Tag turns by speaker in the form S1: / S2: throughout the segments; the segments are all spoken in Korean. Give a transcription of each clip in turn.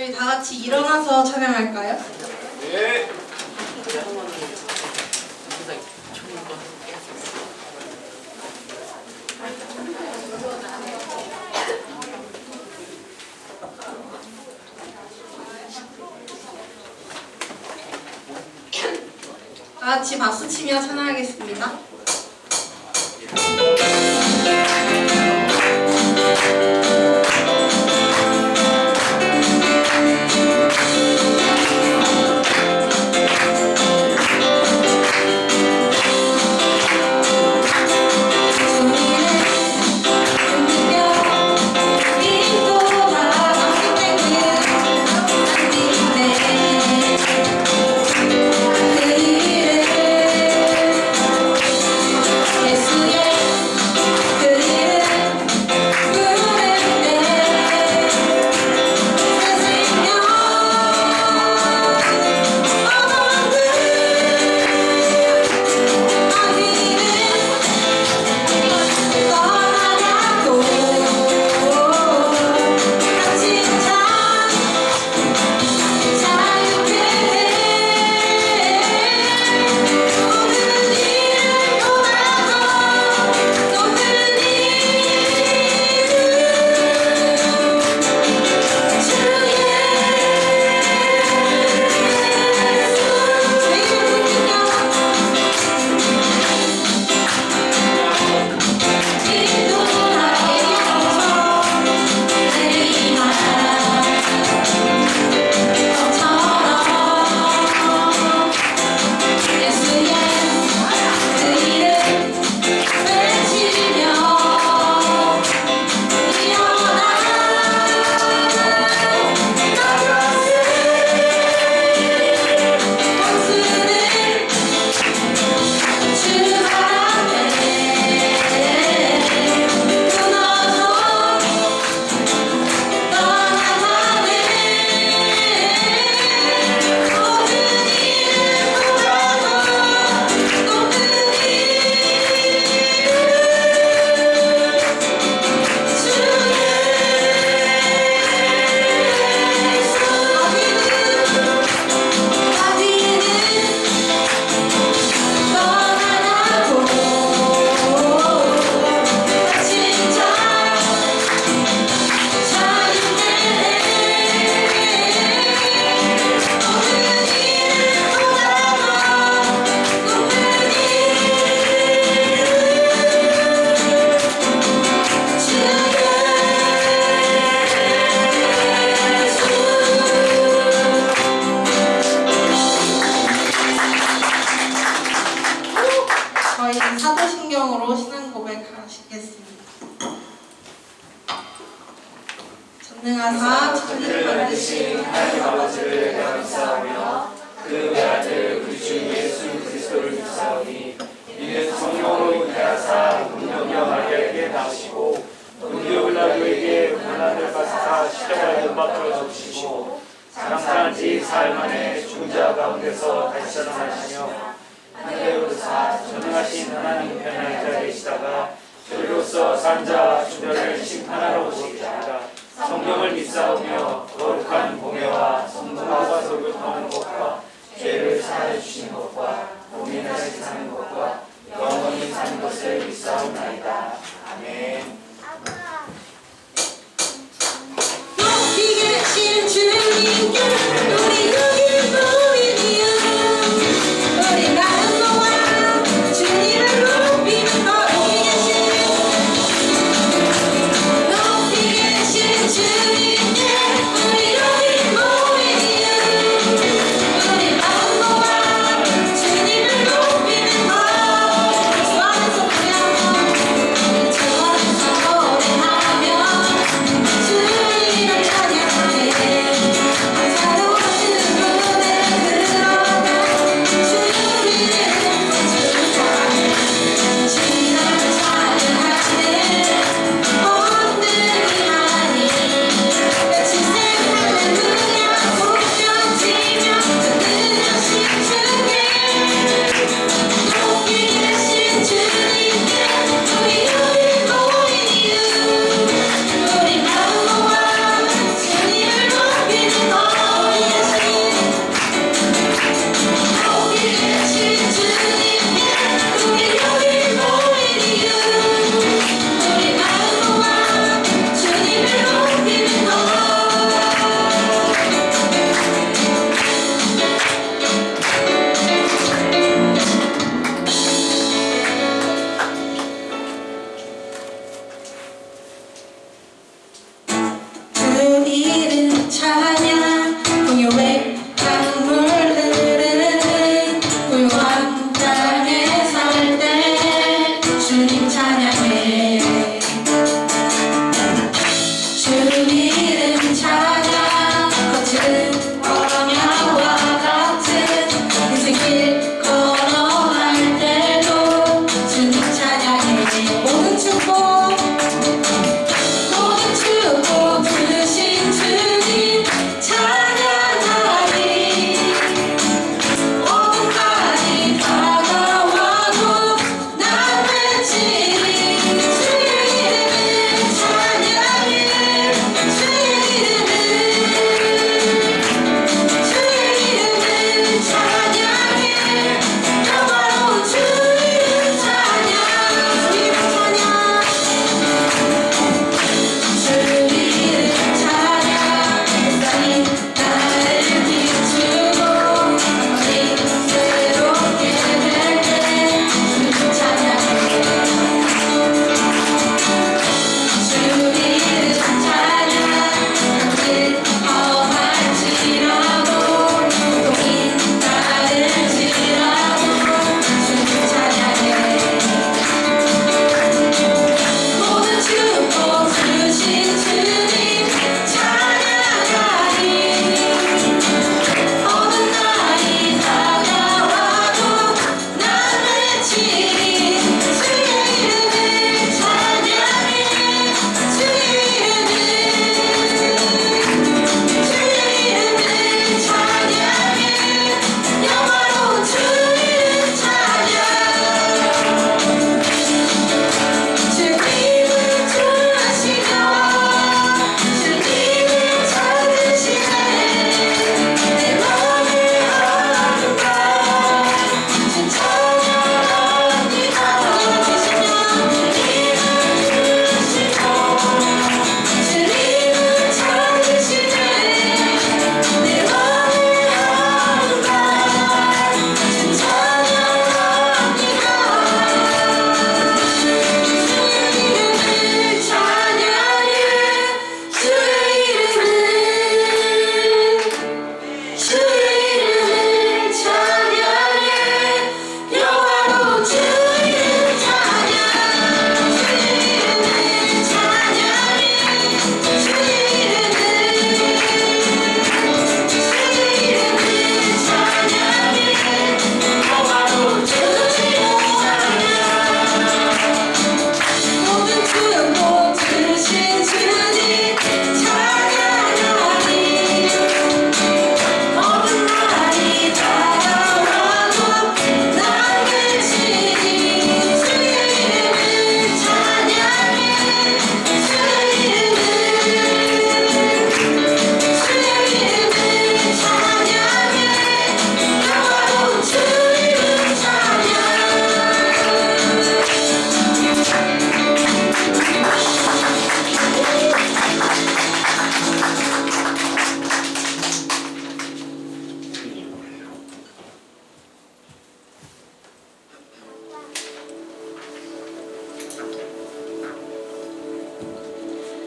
S1: 저희 다 같이 일어나서 찬양할까요?
S2: 네.
S1: 다 같이 박수 치며 찬양하겠습니다. 저희 사도신경으로 신앙 고백하시겠습니다. 전능하사 천지를 만드신 하나님 아버지를 감사하며 그 외아들 우리 주 예수 그리스도를 믿사오니 이는 성령으로 인하사 문명여 마리아에게 나시고 본디오 빌라도에게 고난을 받으사 십자가에 못 박혀 죽으시고 장사한 지 사흘 만에 죽은 자 가운데서 다시 살아나시며 하늘에 오르사 전능하신 하나님 편에 앉아 계시다가 저리로서 산자 주변을 심판하러 오시리라. 성경을 믿사오며 거룩한 공예와 성도와 소교하는 것과 죄를 사하여 주시는 것과 몸이 다시 사는 것과 영원히 사는 것을 믿사옵나이다. 아멘. 높이 계신 주님께 우리 여기 모이니 우리 마음 모아 주님을 높이는 높이 계신 주님께 우리 여기 모이니 우리 마음 모아 주님을 높이는 것 주 안에서 그냥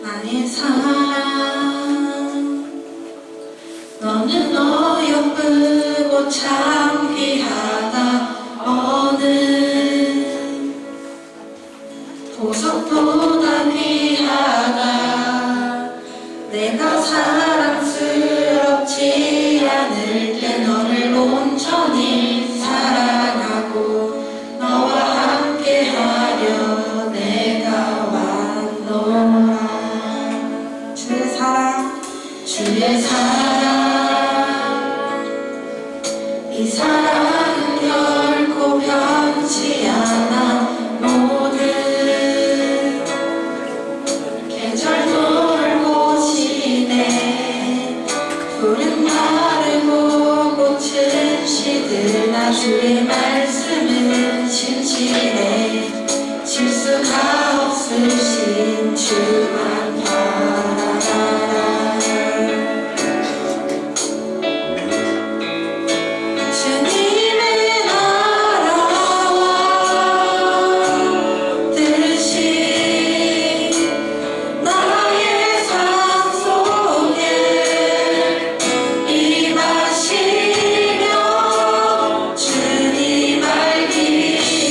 S2: 나의 사랑 너는 어여쁘고 참 귀하다 어느 보석보다 귀하다 내가 사랑스럽지 않을 때 너를 온전히 사랑하고 너와 함께하려 내가 왔노라 주의 사랑 이 사랑은 결코 변치 않아 모든 계절 돌고 지네 푸른 마르고 꽃은 시드나 주의 말씀은 진실해 실수가 없으신 주만 바라라 주님의 나라와 뜻이 나의 삶 속에 임하시며 주님 알기를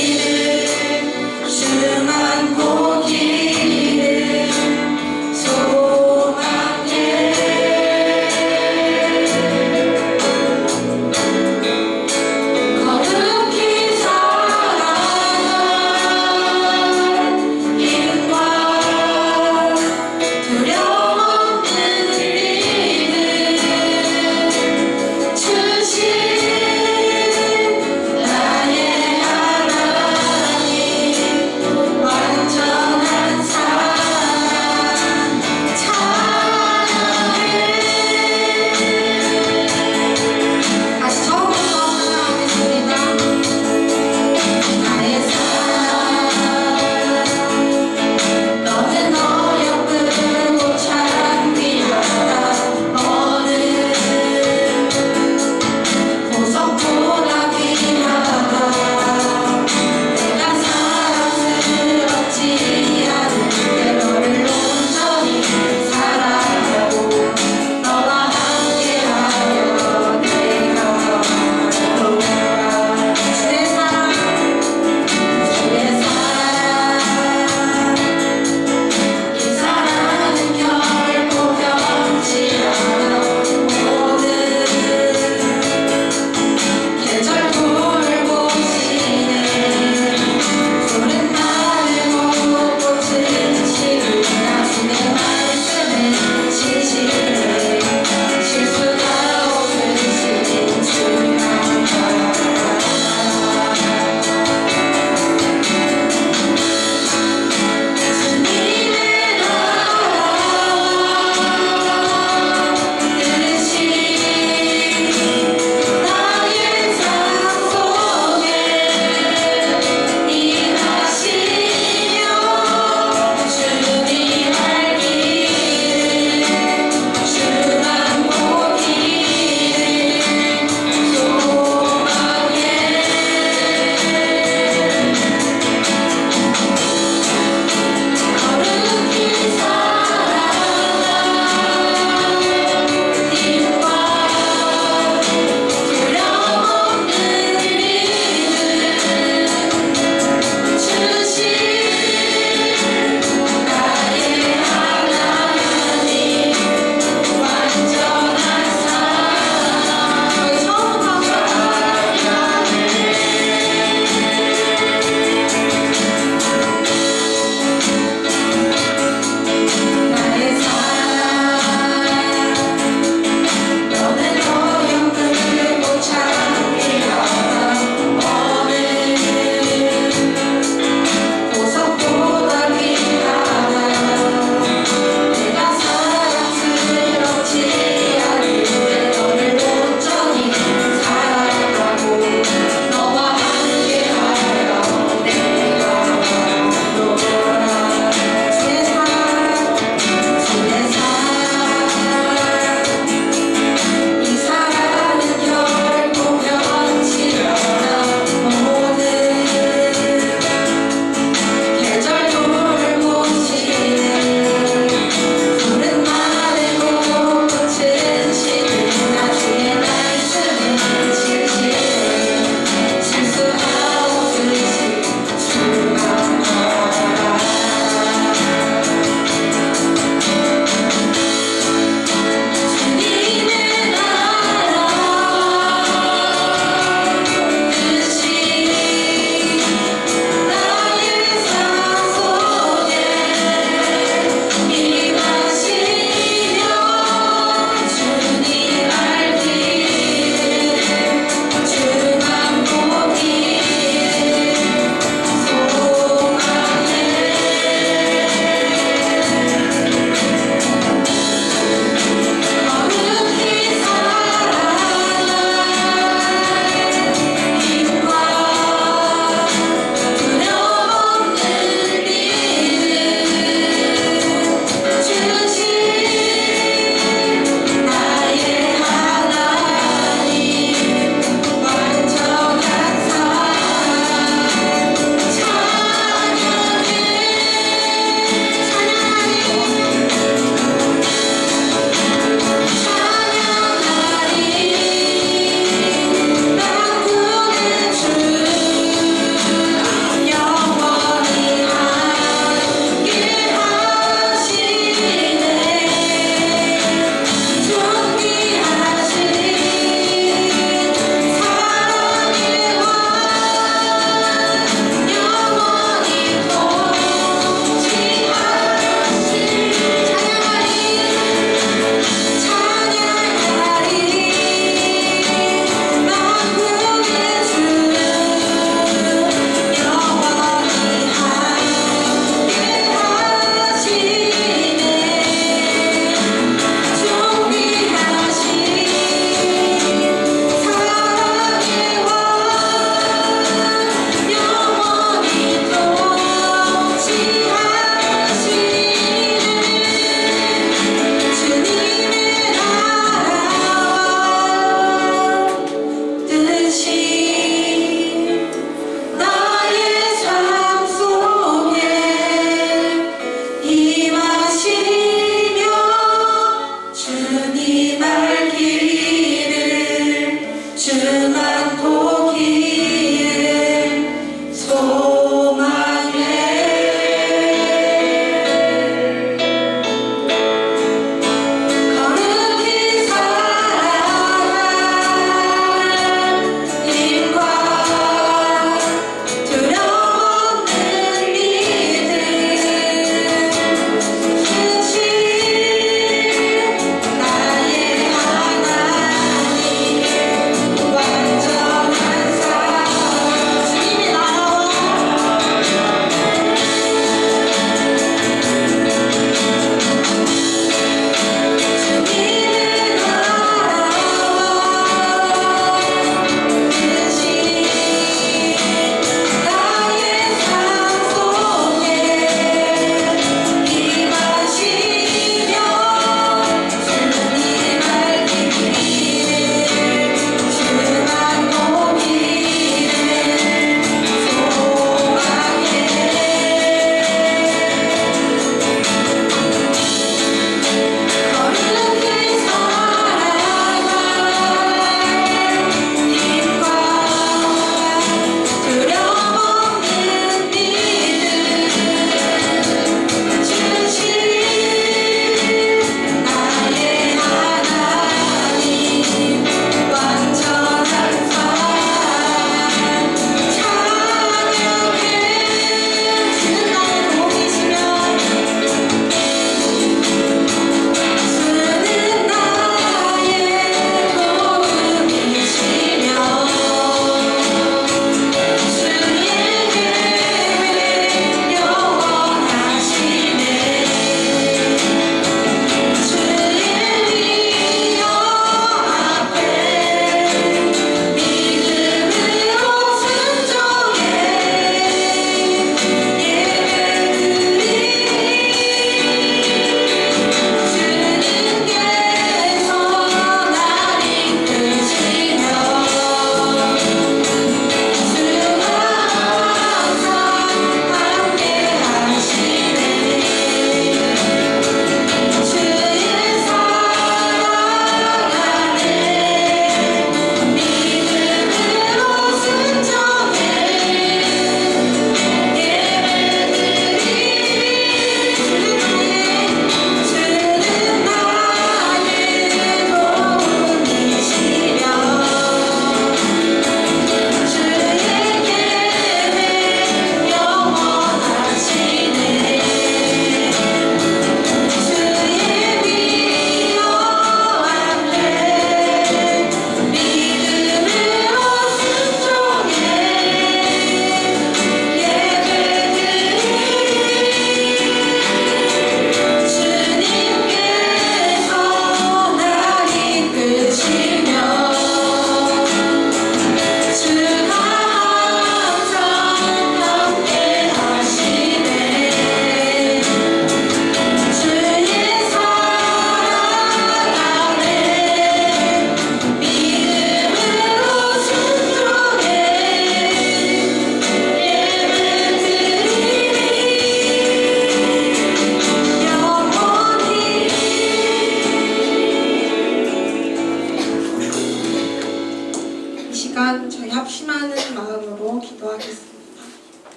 S2: 주만 보기를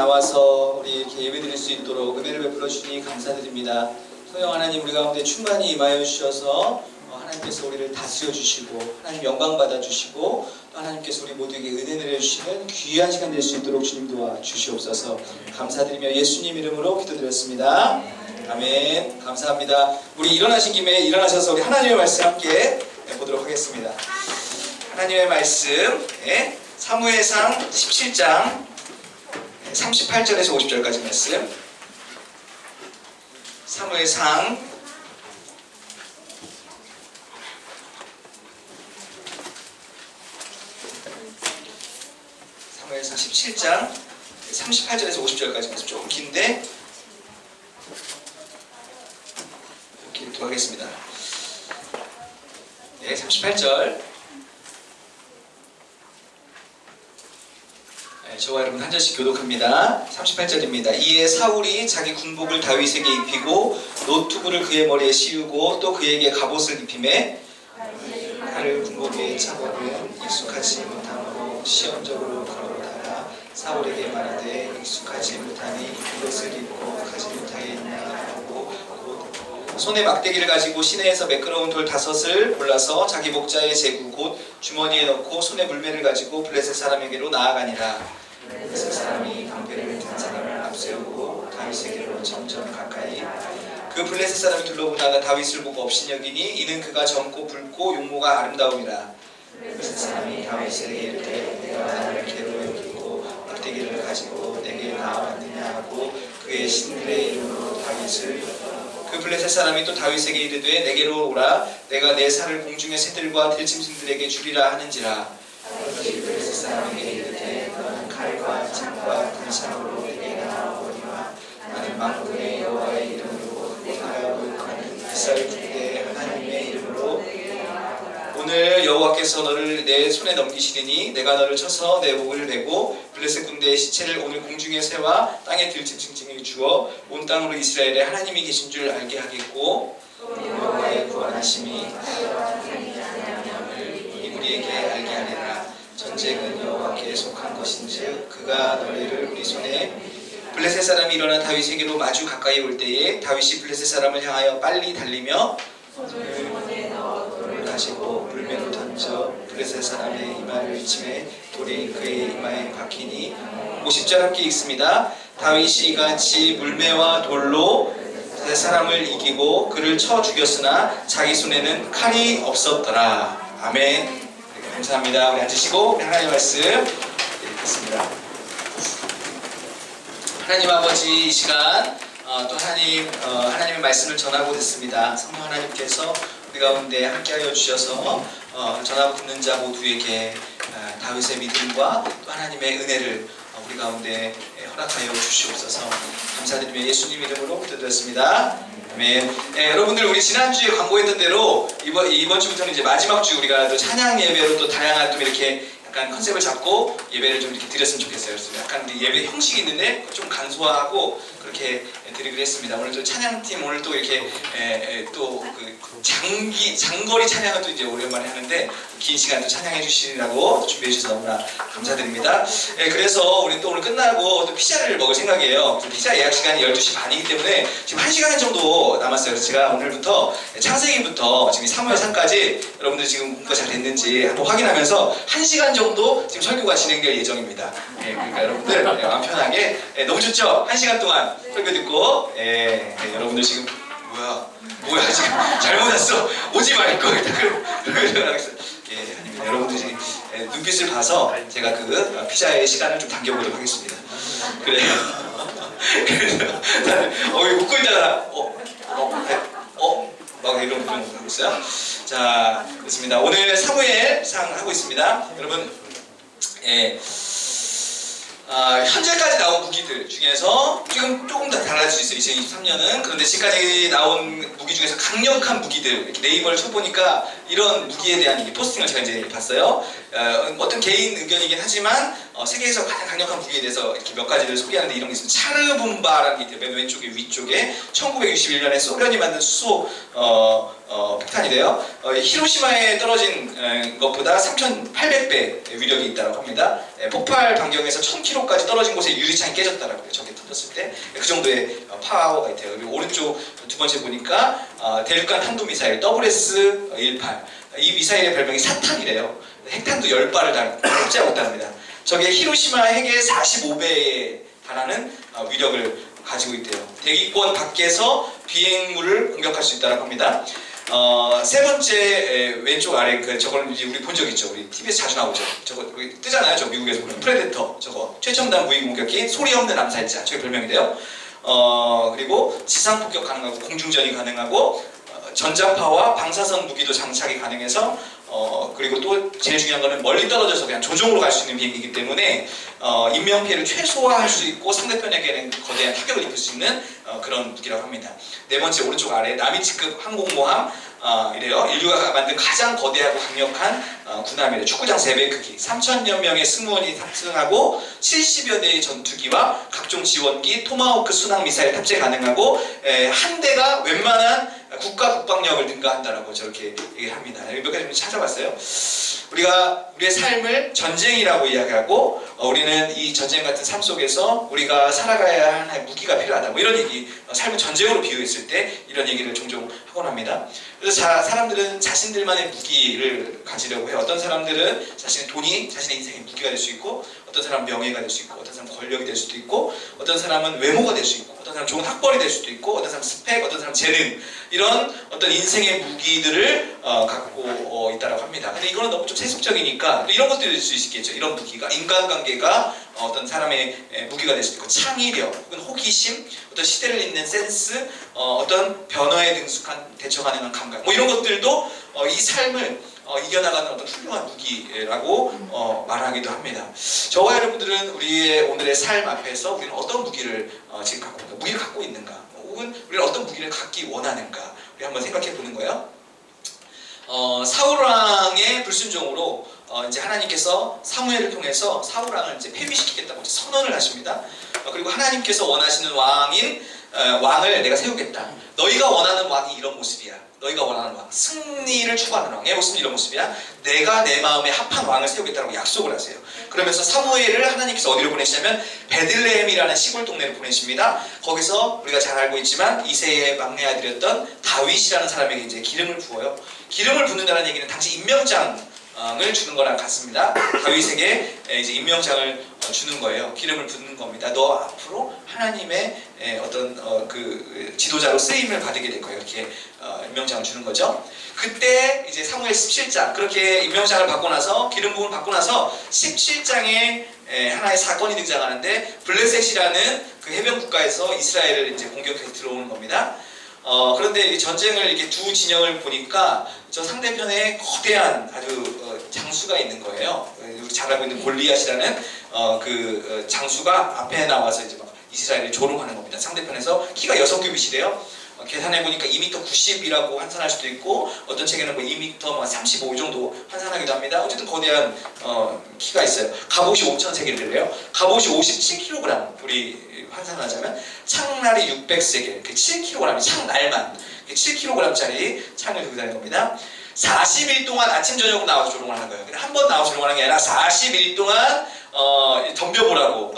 S3: 나와서 우리 이렇게 예배드릴 수 있도록 은혜를 베풀어 주시니 감사드립니다. 성령 하나님, 우리 가운데 충만히 임하여 주셔서 하나님께서 우리를 다스려 주시고 하나님 영광 받아 주시고 또 하나님께서 우리 모두에게 은혜 내려 주시는 귀한 시간 될 수 있도록 주님 도와 주시옵소서. 감사드리며 예수님 이름으로 기도드렸습니다. 아멘. 감사합니다. 우리 일어나신 김에 일어나셔서 우리 하나님의 말씀 함께 보도록 하겠습니다. 하나님의 말씀 사무엘상 17장 38절에서 50절까지 말씀. 사무엘상 17장 38절에서 50절까지 말씀. 조금 긴데 이렇게 읽도록 네, 38절. 저와 여러분 한 절씩 교독합니다. 38절입니다. 이에 사울이 자기 군복을 다윗에게 입히고 노투구를 그의 머리에 씌우고 또 그에게 갑옷을 입히매 그를 군복의 착업은 익숙하지 못함으로 시험적으로 걸어오다가 사울에게 말하되 익숙하지 못하니 그것을 입고 가지 못하겠냐 하고 손에 막대기를 가지고 시내에서 매끄러운 돌 5을 골라서 자기 목자의 제구 곧 주머니에 넣고 손에 물매를 가지고 블레셋 사람에게로 나아가니라. 블레셋 사람이 방패를 든 사람을 앞세우고 다윗에게로 점점 가까이 그 블레셋 사람이 둘러보다가 다윗을 보고 업신여기니 이는 그가 젊고 붉고 용모가 아름다움이라. 블레셋 사람이 다윗에게 이르되 내가 나를 개로 여기고 막대기를 가지고 내게 나아왔느냐 하고 그의 신들의 이름으로 다윗을 그 블레셋 사람이 또 다윗에게 이르되 내게로 오라 내가 내 살을 공중의 새들과 들짐승들에게 주리라 하는지라. 블레셋 사람에게 이르되 너는 칼과 창과 단창으로 내게 나아오거니와 나는 만군의 여호와의 이름으로 내가 모욕하는 이스라엘 군대의 하나님의 이름으로 오늘 여호와께서 너를 내 손에 넘기시리니 내가 너를 쳐서 내 목을 베고 블레셋 군대의 시체를 오늘 공중의 새와 땅의 들짐승에게 주어 온 땅으로 이스라엘에 하나님이 계신 줄 알게 하겠고 여호와의 구원하심이 우리에게 알게 하리라. 전쟁은 여호와께 속한 것인즉 그가 너희를 우리 손에 블레셋 사람이 일어나 다윗에게로 마주 가까이 올 때에 다윗이 블레셋 사람을 향하여 빨리 달리며 돌을 가지고 물매로 던져 블레셋 사람의 이마를 치매 돌이 그의 이마에 박히니 50절 함께 읽습니다. 다윗이 이같이 물매와 돌로 블레셋 사람을 이기고 그를 쳐 죽였으나 자기 손에는 칼이 없었더라. 아멘. 감사합니다. 우리 앉으시고 하나님의 말씀 읽겠습니다. 하나님 아버지, 이 시간 또 하나님의 말씀을 전하고 됐습니다. 성령 하나님께서 우리 가운데 함께하여 주셔서 전하고 듣는 자 모두에게 다윗의 믿음과 또 하나님의 은혜를 우리 가운데 허락하여 주시옵소서. 감사드리며 예수님 이름으로 기도드렸습니다. 아멘. 여러분들, 우리 지난주에 광고했던 대로 이번 주부터는 이제 마지막 주 우리가 또 찬양 예배로 또 다양한 좀 이렇게 약간 컨셉을 잡고 예배를 좀 이렇게 드렸으면 좋겠어요. 그래서 약간 예배 형식이 있는데 좀 간소화하고 그렇게 드리기로 했습니다. 오늘 또 찬양팀 오늘 또 이렇게 또 그 장거리 찬양을 또 이제 오랜만에 하는데 긴 시간 또 찬양해 주시라고 준비해 주셔서 너무나 감사드립니다. 그래서 우리 또 오늘 끝나고 또 피자를 먹을 생각이에요. 피자 예약 시간이 12시 반이기 때문에 지금 1시간 정도 남았어요. 그래서 제가 오늘부터 창세기부터 지금 사무엘상까지 여러분들 지금 공부가 잘 됐는지 한번 확인하면서 1시간 정도 지금 설교가 진행될 예정입니다. 그러니까 여러분들 마음 편하게 너무 좋죠? 1시간 동안 설교 듣고 여러분들 지금 뭐야 지금 잘못 왔어 오지 말걸 아닙니다. 여러분들 지금 눈빛을 봐서 제가 그 피자의 시간을 좀 당겨보도록 하겠습니다. 그래요. 그래서 웃고 있다가 막 이런 거 하고 있어요. 자, 그렇습니다. 오늘 사무엘상 하고 있습니다. 여러분, 현재까지 나온 무기들 중에서 지금 조금 더 달라질 수 있어요. 2023년은. 그런데 지금까지 나온 무기 중에서 강력한 무기들, 이렇게 네이버를 쳐보니까 이런 무기에 대한 포스팅을 제가 이제 봤어요. 어떤 개인 의견이긴 하지만 세계에서 가장 강력한 무기에 대해서 이렇게 몇 가지를 소개하는데 이런 게 있습니다. 차르본바라는 게 있대요. 맨 왼쪽에 위쪽에 1961년에 소련이 만든 수소 폭탄이래요. 히로시마에 떨어진 것보다 3,800배 위력이 있다고 합니다. 폭발 반경에서 1,000km까지 떨어진 곳에 유리창이 깨졌다라고 해요. 저게 터졌을 때 그 정도의 파워가 있대요. 그리고 오른쪽 두 번째 보니까 대륙간 탄도미사일 WS-18 이 미사일의 별명이 사탄이래요. 핵탄도 10발을 다 탑재하고 있답니다. 저게 히로시마 핵의 45배에 달하는 위력을 가지고 있대요. 대기권 밖에서 비행물을 공격할 수 있다고 합니다. 세 번째 왼쪽 아래 저거는 이제 우리 본 적 있죠. 우리 TV에서 자주 나오죠. 저거 뜨잖아요. 저 미국에서 보면 프레데터 저거 최첨단 무인 공격기 소리 없는 암살자 저게 별명인데요. 그리고 지상 폭격 가능하고 공중전이 가능하고 전자파와 방사선 무기도 장착이 가능해서 그리고 또 제일 중요한 거는 멀리 떨어져서 그냥 조종으로 갈 수 있는 비행기이기 때문에 인명피해를 최소화할 수 있고 상대편에게는 거대한 타격을 입힐 수 있는 그런 무기라고 합니다. 네 번째 오른쪽 아래 나미츠급 항공모함 이래요. 인류가 만든 가장 거대하고 강력한 군함이래요. 축구장 3배 크기 3,000여 명의 승무원이 탑승하고 70여 대의 전투기와 각종 지원기 토마호크 순항 미사일 탑재 가능하고 한 대가 웬만한 국가 국방력을 능가한다라고 저렇게 얘기를 합니다. 몇 가지 좀 찾아봤어요. 우리가 우리의 삶을 전쟁이라고 이야기하고 우리는 이 전쟁 같은 삶 속에서 우리가 살아가야 하는 하나의 무기가 필요하다. 뭐 이런 얘기, 삶을 전쟁으로 비유했을 때 이런 얘기를 종종 하곤 합니다. 그래서 사람들은 자신들만의 무기를 가지려고 해요. 어떤 사람들은 자신의 돈이 자신의 인생의 무기가 될 수 있고, 어떤 사람은 명예가 될 수 있고, 어떤 사람은 권력이 될 수도 있고, 어떤 사람은 외모가 될 수 있고, 어떤 사람은 좋은 학벌이 될 수도 있고, 어떤 사람은 스펙, 어떤 사람은 재능, 이런 어떤 인생의 무기들을 갖고 있다고 합니다. 근데 이거는 너무 좀 세속적이니까 이런 것들이 될 수 있겠죠. 이런 무기가 인간관계가 어떤 사람의 무기가 될 수도 있고, 창의력, 혹은 호기심, 어떤 시대를 잇는 센스, 어떤 변화에 능숙한 대처 가능한 감각, 뭐 이런 것들도 이 삶을 이겨나가는 어떤 훌륭한 무기라고 말하기도 합니다. 저와 여러분들은 우리의 오늘의 삶 앞에서 우리는 어떤 무기를 지금 갖고 있는가, 무기를 갖고 있는가, 혹은 우리는 어떤 무기를 갖기 원하는가, 우리 한번 생각해 보는 거예요. 사울왕의 불순종으로 이제 하나님께서 사무엘을 통해서 사울왕을 이제 폐위시키겠다고 이제 선언을 하십니다. 그리고 하나님께서 원하시는 왕을 내가 세우겠다. 너희가 원하는 왕이 이런 모습이야. 너희가 원하는 왕, 승리를 추구하는 왕의 모습은 이런 모습이야. 내가 내 마음에 합한 왕을 세우겠다고 약속을 하세요. 그러면서 사무엘을 하나님께서 어디로 보내시냐면 베들레헴이라는 시골 동네를 보내십니다. 거기서 우리가 잘 알고 있지만 이새의 막내 아들이었던 다윗이라는 사람에게 이제 기름을 부어요. 기름을 붓는다는 얘기는 당시 임명장을 주는 거랑 같습니다. 다윗에게 이제 임명장을 주는 거예요. 기름을 붓는 겁니다. 너 앞으로 하나님의 어떤 그 지도자로 쓰임을 받게 될 거예요. 이렇게 임명장을 주는 거죠. 그때 이제 사무엘 17장 그렇게 임명장을 받고 나서 기름 부음을 받고 나서 17장에 하나의 사건이 등장하는데 블레셋이라는 그 해변 국가에서 이스라엘을 이제 공격해서 들어오는 겁니다. 그런데 이 전쟁을 이렇게 두 진영을 보니까 저 상대편에 거대한 아주 장수가 있는 거예요. 우리 잘 알고 있는 골리앗이라는 그 장수가 앞에 나와서 이제 막 이스라엘을 조롱하는 겁니다. 상대편에서 키가 6규빗이래요. 계산해보니까 2m 90이라고 환산할 수도 있고 어떤 책에는 뭐 2m 35 정도 환산하기도 합니다. 어쨌든 거대한 키가 있어요. 갑옷이 5,000세겔이래요. 갑옷이 57kg 우리 환산하자면 창날이 600세겔 7kg이 창날만 7kg짜리 창을 들고 다니는 겁니다. 40일 동안 아침 저녁으로 나와서 조롱을 하는 거예요. 한 번 나와서 조롱하는 게 아니라 40일 동안 덤벼보라고.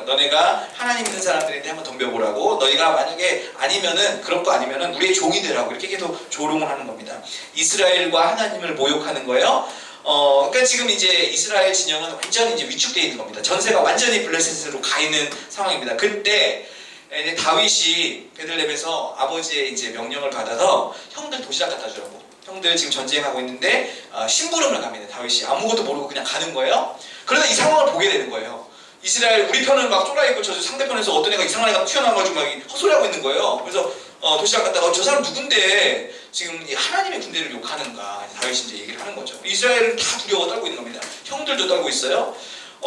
S3: 너네가 하나님 있는 사람들인데 한번 덤벼보라고. 너희가 만약에 아니면은 그런 거 아니면은 우리의 종이 되라고 이렇게 계속 조롱을 하는 겁니다. 이스라엘과 하나님을 모욕하는 거예요. 그러니까 지금 이제 이스라엘 진영은 완전히 이제 위축되어 있는 겁니다. 전세가 완전히 블레셋으로 가 있는 상황입니다. 그때 이제 다윗이 베들레헴에서 아버지의 이제 명령을 받아서 형들 도시락 갖다 주라고. 형들 지금 전쟁하고 있는데 심부름을 갑니다. 다윗이 아무것도 모르고 그냥 가는 거예요. 그러다 이 상황을 보게 되는 거예요. 이스라엘 우리 편은 막 쫄아있고 저 상대편에서 어떤 애가 이상한 애가 튀어나와가지고 막 헛소리하고 있는 거예요. 그래서 도시락 갔다가 저 사람 누군데 지금 하나님의 군대를 욕하는가. 다윗이 이제 얘기를 하는 거죠. 이스라엘은 다 두려워 떨고 있는 겁니다. 형들도 떨고 있어요.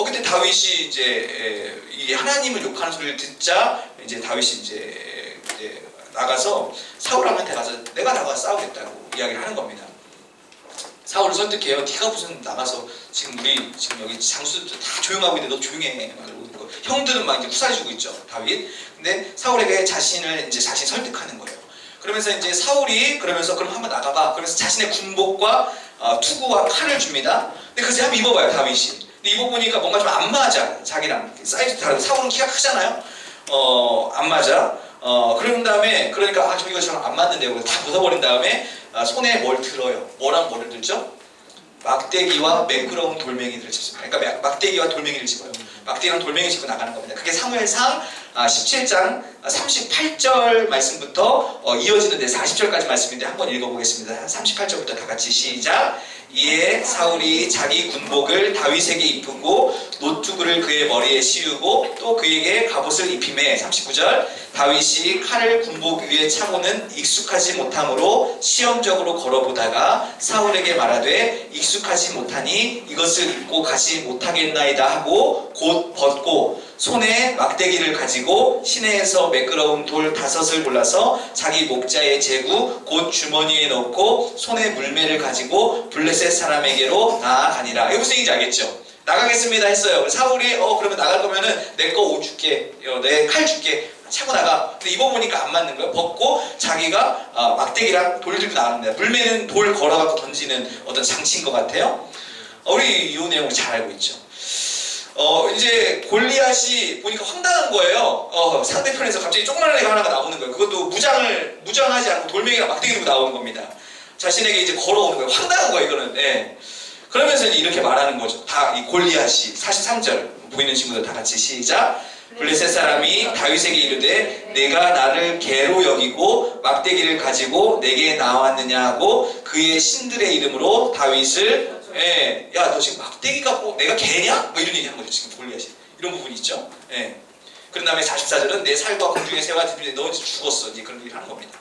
S3: 그때 다윗이 이제 이 하나님을 욕하는 소리를 듣자 이제 다윗이 이제 나가서 사울왕한테 가서 내가 나가서 싸우겠다고 이야기를 하는 겁니다. 사울을 설득해요. 네가 무슨 나가서 지금 우리 지금 여기 장수들 다 조용하고 있는데 너 조용해. 막 이러고 있는 거. 형들은 막 이제 후살주고 있죠. 다윗. 근데 사울에게 자신 설득하는 거예요. 그러면서 이제 사울이 그러면서 그럼 한번 나가봐. 그래서 자신의 군복과 투구와 칼을 줍니다. 근데 그것을 한번 입어봐요, 다윗이. 근데 입어보니까 뭔가 좀 안 맞아. 자기랑 사이즈 다르고. 사울은 키가 크잖아요. 안 맞아. 그런 다음에 그러니까 저 이거 저랑 안 맞는데 다 벗어버린 다음에 손에 뭘 들어요. 뭐랑 뭐를 들죠? 막대기와 매끄러운 돌멩이들을 짚습니다. 그러니까 막대기와 돌멩이를 집어요. 막대기랑 돌멩이 짚고 나가는 겁니다. 그게 사무엘상 17장 38절 말씀부터 이어지는 데 40절까지 말씀인데 한번 읽어보겠습니다. 38절부터 다 같이 시작. 이에 사울이 자기 군복을 다윗에게 입히고 노투구를 그의 머리에 씌우고 또 그에게 갑옷을 입히매 39절 다윗이 칼을 군복 위에 차고는 익숙하지 못함으로 시험적으로 걸어보다가 사울에게 말하되 익숙하지 못하니 이것을 입고 가지 못하겠나이다 하고 곧 벗고 손에 막대기를 가지고 시내에서 매끄러운 돌 5을 골라서 자기 목자의 제구 곧 주머니에 넣고 손에 물매를 가지고 블레셋 사람에게로 나아가니라. 이게 무슨 얘기인지 알겠죠? 나가겠습니다 했어요. 사울이 그러면 나갈 거면은 내 거 옷 줄게, 내 칼 줄게, 차고 나가. 근데 입어보니까 안 맞는 거예요. 벗고 자기가 막대기랑 돌 들고 나갑니다. 물매는 돌 걸어갖고 던지는 어떤 장치인 것 같아요. 우리 이 내용을 잘 알고 있죠. 이제 골리앗이 보니까 황당한 거예요. 상대편에서 갑자기 조그마한 애가 하나가 나오는 거예요. 그것도 무장하지 않고 돌멩이랑 막대기 들고 나오는 겁니다. 자신에게 이제 걸어오는 거예요. 황당한 거예요, 이거는. 네. 그러면서 이제 이렇게 말하는 거죠. 다 이 골리앗이 43절 보이는 친구들 다 같이 시작. 블레셋 사람이 다윗에게 이르되 내가 나를 개로 여기고 막대기를 가지고 내게 나왔느냐 하고 그의 신들의 이름으로 다윗을 야 너 지금 막대기 갖고 내가 개냐? 뭐 이런 얘기 한 거죠. 지금 골리앗이 이런 부분이 있죠. 그런 다음에 44절은 내 살과 공중의 새와 들으니 너 이제 죽었어. 이제 그런 얘기를 하는 겁니다.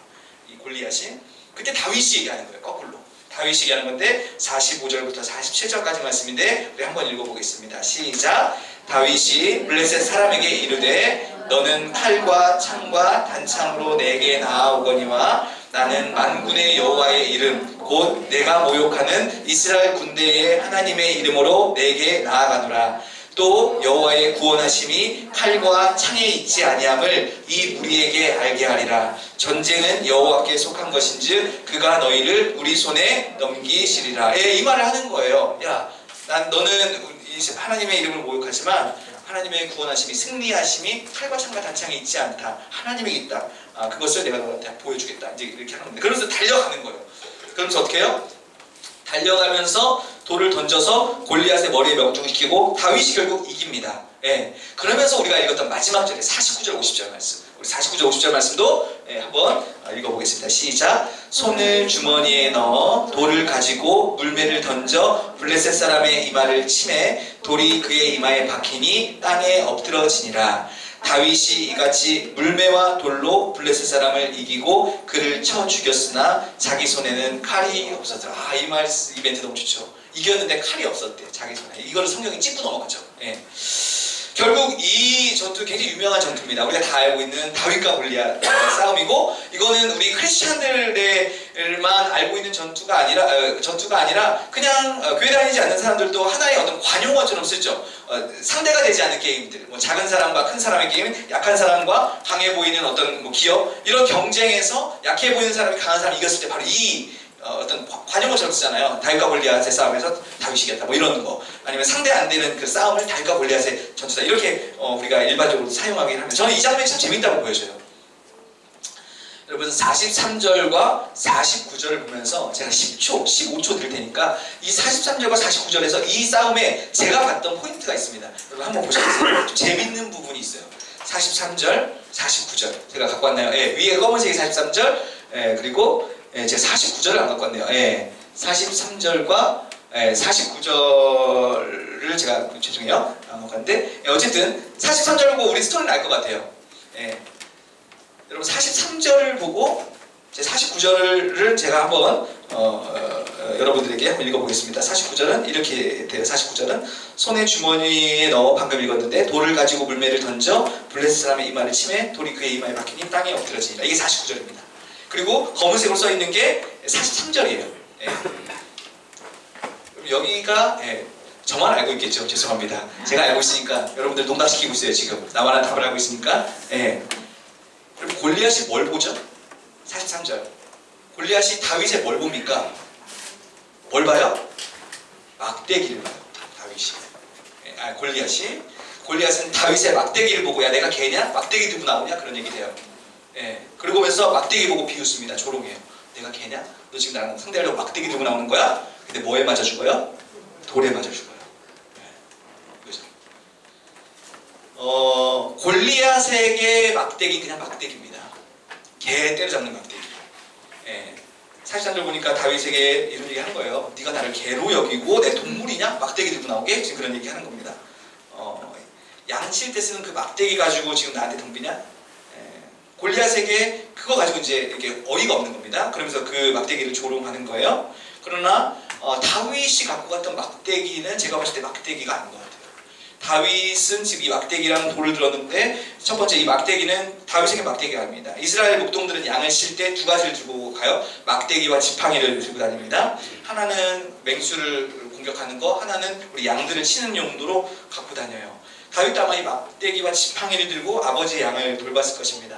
S3: 이 골리앗이 그때 다윗이 얘기하는 거예요. 거꾸로 다윗이 얘기하는 건데 45절부터 47절까지 말씀인데 우리 한번 읽어보겠습니다. 시작. 다윗이 블레셋 사람에게 이르되 너는 칼과 창과 단창으로 내게 나아오거니와 나는 만군의 여호와의 이름 곧 내가 모욕하는 이스라엘 군대의 하나님의 이름으로 내게 나아가노라. 또 여호와의 구원하심이 칼과 창에 있지 아니함을 이 무리에게 알게 하리라. 전쟁은 여호와께 속한 것인즉 그가 너희를 우리 손에 넘기시리라. 이 말을 하는 거예요. 야, 너는 하나님의 이름을 모욕하지만 하나님의 구원하심이 승리하심이 칼과 창과 단창에 있지 않다. 하나님에게 있다. 그것을 내가 너한테 보여주겠다. 이제 이렇게 하는 겁니다. 그러면서 달려가는 거예요. 그러면서 어떻게 해요? 달려가면서 돌을 던져서 골리앗의 머리에 명중시키고 다윗이 결국 이깁니다. 그러면서 우리가 읽었던 마지막 절에 49절 50절 말씀, 우리 49절 50절 말씀도 한번 읽어보겠습니다. 시작. 손을 주머니에 넣어 돌을 가지고 물매를 던져 블레셋 사람의 이마를 치매 돌이 그의 이마에 박히니 땅에 엎드러지니라. 다윗이 이같이 물매와 돌로 블레셋 사람을 이기고 그를 쳐 죽였으나 자기 손에는 칼이 없었더라. 이 멘트 너무 좋죠. 이겼는데 칼이 없었대. 자기 손에. 이거를 성경이 찝고 넘어가죠. 결국 이 전투 굉장히 유명한 전투입니다. 우리가 다 알고 있는 다윗과 골리앗 싸움이고 이거는 우리 크리스찬들만 알고 있는 전투가 아니라 그냥 교회 다니지 않는 사람들도 하나의 어떤 관용어처럼 쓰죠. 상대가 되지 않는 게임들, 뭐 작은 사람과 큰 사람의 게임, 약한 사람과 강해 보이는 어떤 뭐 기업 이런 경쟁에서 약해 보이는 사람이 강한 사람이 이겼을 때 바로 이 어떤 관용어처럼 쓰잖아요. 다윗과 골리앗의 싸움에서 다윗이 이겼다. 뭐 이런 거. 아니면 상대 안 되는 그 싸움을 다윗과 골리앗의 전투다. 이렇게 우리가 일반적으로 사용하긴 합니다. 저는 이 장면이 참 재밌다고 보여져요. 여러분 43절과 49절을 보면서 제가 10초, 15초 드릴 테니까 이 43절과 49절에서 이 싸움에 제가 봤던 포인트가 있습니다. 여러분 한번 보시겠어요? 좀 재밌는 부분이 있어요. 43절, 49절 제가 갖고 왔나요? 위에 검은색이 43절, 그리고 제가 49절을 안 갖고 왔네요. 43절과 49절을 제가 죄송해요. 안 갖고 왔는데 어쨌든 43절을 보고 우리 스토리는 알 것 같아요. 여러분 43절을 보고 제 49절을 제가 한번 여러분들에게 한번 읽어보겠습니다. 49절은 이렇게 돼요. 49절은 손에 주머니에 넣어 방금 읽었는데 돌을 가지고 물매를 던져 블레셋 사람의 이마를 치매 돌이 그의 이마에 박히니 땅에 엎드러지니라. 이게 49절입니다. 그리고 검은색으로 써있는 게 43절이에요. 여기가 저만 알고 있겠죠. 죄송합니다. 제가 알고 있으니까 여러분들 농락시키고 있어요. 지금 나만한 답을 알고 있으니까. 그럼 골리앗이 뭘 보죠? 43절. 골리앗이 다윗의 뭘 봅니까? 뭘 봐요? 막대기를 봐요. 다윗이. 골리앗은 다윗의 막대기를 보고 야 내가 개냐? 막대기 들고 나오냐? 그런 얘기를 해요. 그러고면서 막대기 보고 비웃습니다. 조롱해요. 내가 개냐? 너 지금 나랑 상대하려고 막대기 들고 나오는 거야? 근데 뭐에 맞아 죽어요? 돌에 맞아 죽어요. 그죠? 골리앗에게 막대기 그냥 막대기입니다. 개 때려잡는 막대기. 43절 보니까 다윗에게 이런 얘기 하는 거예요. 네가 나를 개로 여기고 내 동물이냐? 막대기 들고 나오게? 지금 그런 얘기 하는 겁니다. 양칠 때 쓰는 그 막대기 가지고 지금 나한테 덤비냐? 골리앗에게 그거 가지고 이제 이렇게 어이가 없는 겁니다. 그러면서 그 막대기를 조롱하는 거예요. 그러나 다윗이 갖고 갔던 막대기는 제가 봤을 때 막대기가 아닌 것 같아요. 다윗은 지금 이 막대기랑 돌을 들었는데 첫 번째 이 막대기는 다윗에게 막대기가 아닙니다. 이스라엘 목동들은 양을 칠 때 두 가지를 들고 가요. 막대기와 지팡이를 들고 다닙니다. 하나는 맹수를 공격하는 거, 하나는 우리 양들을 치는 용도로 갖고 다녀요. 다윗도 아마 이 막대기와 지팡이를 들고 아버지의 양을 돌봤을 것입니다.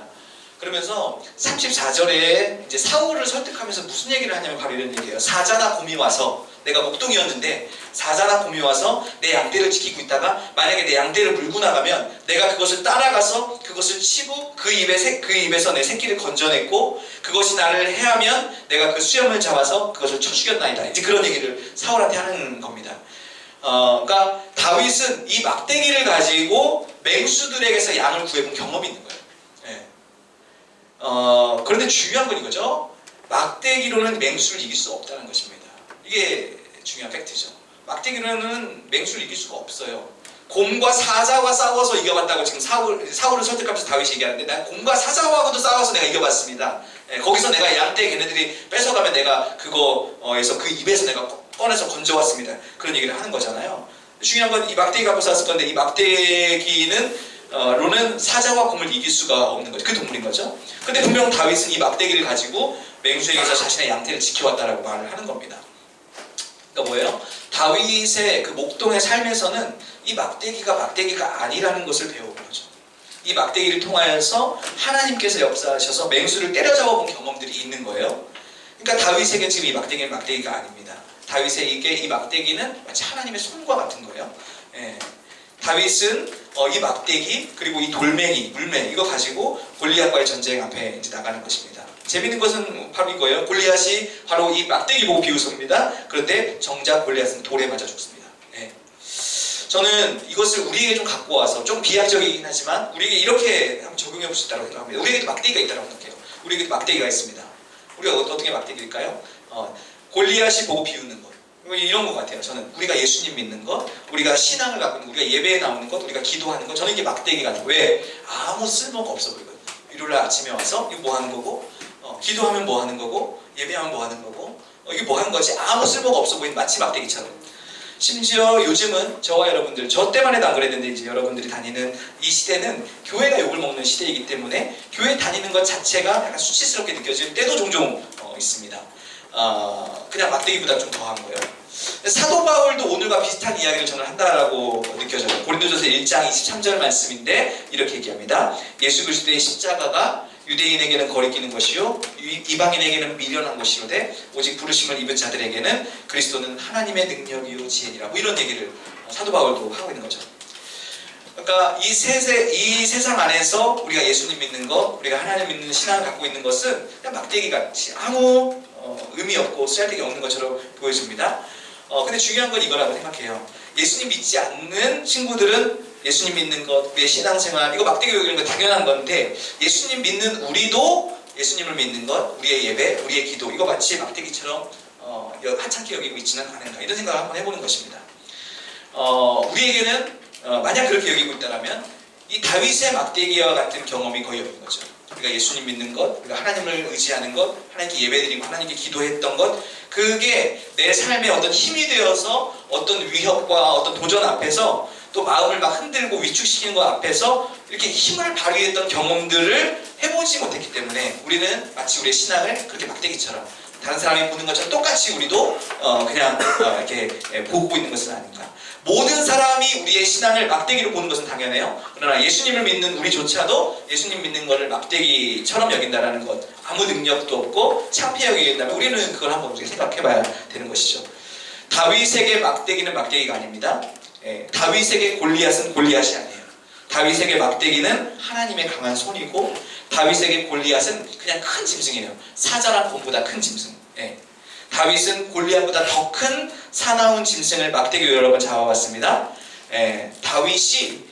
S3: 그러면서 34절에 이제 사울을 설득하면서 무슨 얘기를 하냐면 바로 이런 얘기예요. 사자나 곰이 와서 내가 목동이었는데 사자나 곰이 와서 내 양떼를 지키고 있다가 만약에 내 양떼를 물고 나가면 내가 그것을 따라가서 그것을 치고 그 입에서 내 새끼를 건져냈고 그것이 나를 해하면 내가 그 수염을 잡아서 그것을 쳐 죽였나이다. 이제 그런 얘기를 사울한테 하는 겁니다. 그러니까 다윗은 이 막대기를 가지고 맹수들에게서 양을 구해본 경험이 있는 거예요. 그런데 중요한 건 이거죠. 막대기로는 맹수를 이길 수 없다는 것입니다. 이게 중요한 팩트죠. 막대기로는 맹수를 이길 수가 없어요. 곰과 사자와 싸워서 이겨봤다고 지금 사울을 설득하면서 다윗이 얘기하는데 난 곰과 사자하고도 싸워서 내가 이겨봤습니다. 거기서 내가 양떼 걔네들이 뺏어가면 내가 그거에서 그 입에서 내가 꺼내서 건져왔습니다. 그런 얘기를 하는 거잖아요. 중요한 건 이 막대기 갖고 싸웠을 건데 이 막대기는 로는 사자와 곰을 이길 수가 없는 거죠. 그 동물인 거죠. 근데 분명 다윗은 이 막대기를 가지고 맹수에게서 자신의 양떼를 지켜왔다라고 말을 하는 겁니다. 그러니까 뭐예요? 다윗의 그 목동의 삶에서는 이 막대기가 아니라는 것을 배워본 거죠. 이 막대기를 통하여서 하나님께서 역사하셔서 맹수를 때려잡아본 경험들이 있는 거예요. 그러니까 다윗에게 지금 이 막대기는 막대기가 아닙니다. 다윗에게 이 막대기는 마치 하나님의 손과 같은 거예요. 다윗은 이 막대기 그리고 이 돌멩이, 물매 이거 가지고 골리앗과의 전쟁 앞에 이제 나가는 것입니다. 재밌는 것은 바로 이거예요. 골리앗이 바로 이 막대기 보고 비웃습니다. 그런데 정작 골리앗은 돌에 맞아 죽습니다. 저는 이것을 우리에게 좀 갖고 와서 좀 비약적이긴 하지만 우리에게 이렇게 한번 적용해 볼 수 있다고 생각합니다. 우리에게도 막대기가 있다고 생각해요. 우리에게도 막대기가 있습니다. 우리가 어떻게 막대기일까요? 골리앗이 보고 비웃는 것. 이런 것 같아요. 저는 우리가 예수님 믿는 것, 우리가 신앙을 갖고 있는 것, 우리가 예배에 나오는 것, 우리가 기도하는 것, 저는 이게 막대기가 아니고 왜? 아무 쓸모가 없어 보이거든요. 일요일날 아침에 와서 이거 뭐 하는 거고, 기도하면 뭐 하는 거고, 예배하면 뭐 하는 거고, 이게 뭐 하는 거지? 아무 쓸모가 없어 보이는 마치 막대기처럼. 심지어 요즘은 저와 여러분들, 저 때만 해도 안 그랬는데 이제 여러분들이 다니는 이 시대는 교회가 욕을 먹는 시대이기 때문에 교회 다니는 것 자체가 약간 수치스럽게 느껴질 때도 종종 있습니다. 그냥 막대기보다 좀 더한 거예요. 사도 바울도 오늘과 비슷한 이야기를 저는 한다라고 느껴져요. 고린도전서 1장 23절 말씀인데 이렇게 얘기합니다. 예수 그리스도의 십자가가 유대인에게는 거리끼는 것이요 이방인에게는 미련한 것이로되 오직 부르심을 입은 자들에게는 그리스도는 하나님의 능력이요 지혜니라. 뭐 이런 얘기를 사도 바울도 하고 있는 거죠. 그러니까 이 세상 안에서 우리가 예수님 믿는 것, 우리가 하나님 믿는 신앙을 갖고 있는 것은 그냥 막대기같이 아무 의미 없고 쓸데기 없는 것처럼 보여집니다. 근데 중요한 건 이거라고 생각해요. 예수님 믿지 않는 친구들은 예수님 믿는 것, 우리의 신앙생활, 이거 막대기 여기는 거 당연한 건데 예수님 믿는 우리도 예수님을 믿는 것, 우리의 예배, 우리의 기도, 이거 마치 막대기처럼 하찮게 여기고 있지는 않은가 이런 생각을 한번 해보는 것입니다. 우리에게는 만약 그렇게 여기고 있다면 이 다윗의 막대기와 같은 경험이 거의 없는 거죠. 우리가 예수님 믿는 것, 우리가 하나님을 의지하는 것, 하나님께 예배드리고 하나님께 기도했던 것, 그게 내 삶에 어떤 힘이 되어서 어떤 위협과 어떤 도전 앞에서 또 마음을 막 흔들고 위축시키는 것 앞에서 이렇게 힘을 발휘했던 경험들을 해보지 못했기 때문에 우리는 마치 우리의 신앙을 그렇게 막대기처럼 다른 사람이 보는 것처럼 똑같이 우리도 그냥 이렇게 보고 있는 것은 아닌가. 모든 사람이 우리의 신앙을 막대기로 보는 것은 당연해요. 그러나 예수님을 믿는 우리조차도 예수님 믿는 것을 막대기처럼 여긴다는 것, 아무 능력도 없고 창피하게 여긴다면 우리는 그걸 한번 우리가 생각해봐야 되는 것이죠. 다윗에게 막대기는 막대기가 아닙니다. 다윗에게 골리앗은 골리앗이 아니에요. 다윗에게 막대기는 하나님의 강한 손이고, 다윗에게 골리앗은 그냥 큰 짐승이에요. 사자랑 곰보다 큰 짐승. 다윗은 골리앗보다 더 큰 사나운 짐승을 막대기로 여러 번 잡아봤습니다. 다윗이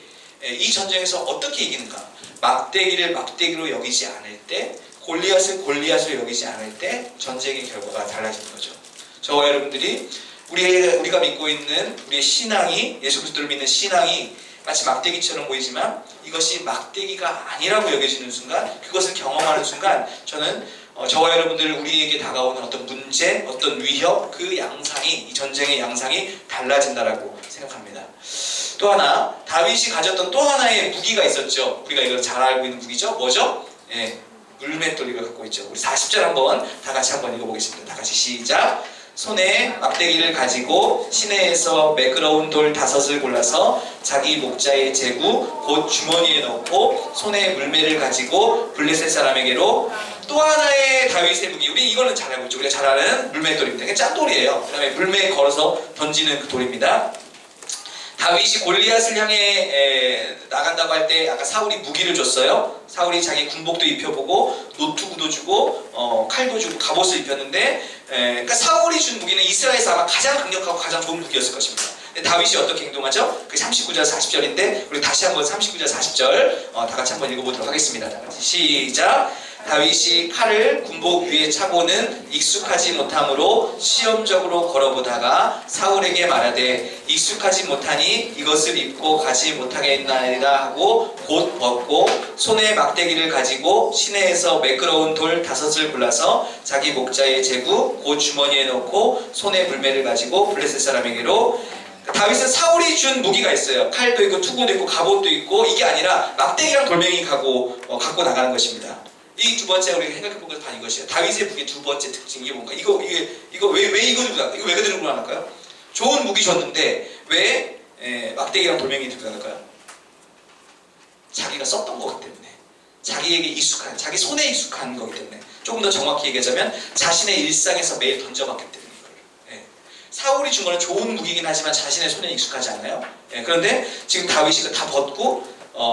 S3: 이 전쟁에서 어떻게 이기는가? 막대기를 막대기로 여기지 않을 때, 골리앗을 골리앗으로 여기지 않을 때 전쟁의 결과가 달라지는 거죠. 저와 여러분들이 우리가 믿고 있는 우리의 신앙이, 예수 그리스도를 믿는 신앙이 마치 막대기처럼 보이지만 이것이 막대기가 아니라고 여겨지는 순간, 그것을 경험하는 순간 저는 저와 여러분들 우리에게 다가오는 어떤 문제, 어떤 위협, 그 양상이, 이 전쟁의 양상이 달라진다라고 생각합니다. 또 하나, 다윗이 가졌던 또 하나의 무기가 있었죠. 우리가 이걸 잘 알고 있는 무기죠. 뭐죠? 물맷돌이를 갖고 있죠. 우리 40절 한번 다 같이 한번 읽어보겠습니다. 다 같이 시작. 손에 막대기를 가지고 시내에서 매끄러운 돌 5을 골라서 자기 목자의 제구 곧 주머니에 넣고 손에 물매를 가지고 블레셋 사람에게로. 또 하나의 다윗의 무기, 우리 이거는 잘 알고 있죠. 우리가 잘 아는 물맷돌입니다. 이게 짠돌이에요. 그 다음에 물매에 걸어서 던지는 그 돌입니다. 다윗이 골리앗을 향해 나간다고 할 때 아까 사울이 무기를 줬어요. 사울이 자기 군복도 입혀보고 노투구도 주고 칼도 주고 갑옷을 입혔는데, 그러니까 사울이 준 무기는 이스라엘에서 아마 가장 강력하고 가장 좋은 무기였을 것입니다. 근데 다윗이 어떻게 행동하죠? 그 39절 40절인데 우리 다시 한번 39절 40절 다 같이 한번 읽어보도록 하겠습니다. 다 같이 시작. 다윗이 칼을 군복 위에 차고는 익숙하지 못함으로 시험적으로 걸어보다가 사울에게 말하되 익숙하지 못하니 이것을 입고 가지 못하겠나이다 하고 곧 벗고 손에 막대기를 가지고 시내에서 매끄러운 돌 5을 골라서 자기 목자의 제구 곧 주머니에 넣고 손에 물매를 가지고 블레셋 사람에게로. 다윗은 사울이 준 무기가 있어요. 칼도 있고 투구도 있고 갑옷도 있고, 이게 아니라 막대기랑 돌멩이 갖고 나가는 것입니다. 이 두 번째 우리가 생각해본 것은 다 이것이에요. 다윗의 무기의 두 번째 특징이 뭔가? 이거 왜 이거 들고 나갈까요? 이거 왜 들고 나갈까요? 좋은 무기 줬는데 왜 막대기랑 돌멩이 들고 나갈까요? 자기가 썼던 거기 때문에, 자기에게 익숙한, 자기 손에 익숙한 거기 때문에, 조금 더 정확히 얘기하자면 자신의 일상에서 매일 던져봤기 때문에. 사울이 준 거는 좋은 무기이긴 하지만 자신의 손에 익숙하지 않아요. 그런데 지금 다윗이 다 벗고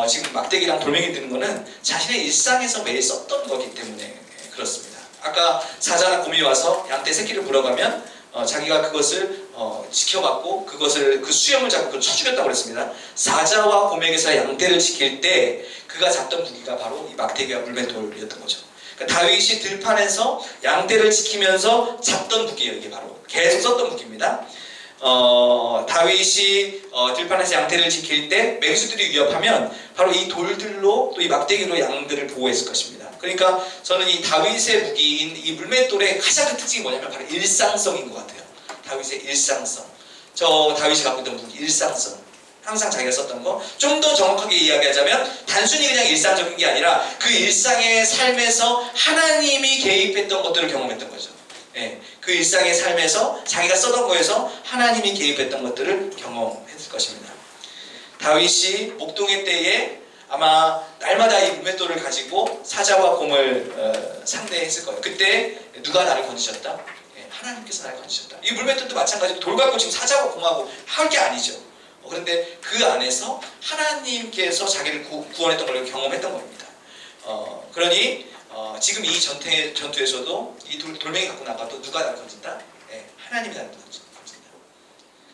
S3: 지금 막대기랑 돌멩이 드는 거는 자신의 일상에서 매일 썼던 거기 때문에 그렇습니다. 아까 사자나 곰이 와서 양떼 새끼를 물어가면 자기가 그것을 지켜봤고 그것을 그 수염을 잡고 그걸 쳐죽였다고 그랬습니다. 사자와 곰에게서 양떼를 지킬 때 그가 잡던 무기가 바로 이 막대기와 물맷돌이었던 거죠. 그러니까 다윗이 들판에서 양떼를 지키면서 잡던 무기예요. 이게 바로 계속 썼던 무기입니다. 다윗이 들판에서 양떼를 지킬 때 맹수들이 위협하면 바로 이 돌들로 또 이 막대기로 양들을 보호했을 것입니다. 그러니까 저는 이 다윗의 무기인 이 물맷돌의 가장 큰 특징이 뭐냐면 바로 일상성인 것 같아요. 다윗의 일상성. 저 다윗이 갖고 있던 무기, 일상성. 항상 자기가 썼던 거. 좀 더 정확하게 이야기하자면 단순히 그냥 일상적인 게 아니라 그 일상의 삶에서 하나님이 개입했던 것들을 경험했던 거죠. 그 일상의 삶에서 자기가 써던 거에서 하나님이 개입했던 것들을 경험했을 것입니다. 다윗이 목동의 때에 아마 날마다 이 물맷돌을 가지고 사자와 곰을 상대했을 거예요. 그때 누가 나를 건지셨다? 하나님께서 나를 건지셨다. 이 물맷돌도 마찬가지로 돌 갖고 지금 사자와 곰하고 할 게 아니죠. 그런데 그 안에서 하나님께서 자기를 구원했던 걸 경험했던 겁니다. 그러니 지금 이 전투에서도 이 돌멩이 갖고 나가도 누가 나를 건진다? 하나님이 나를 건진다.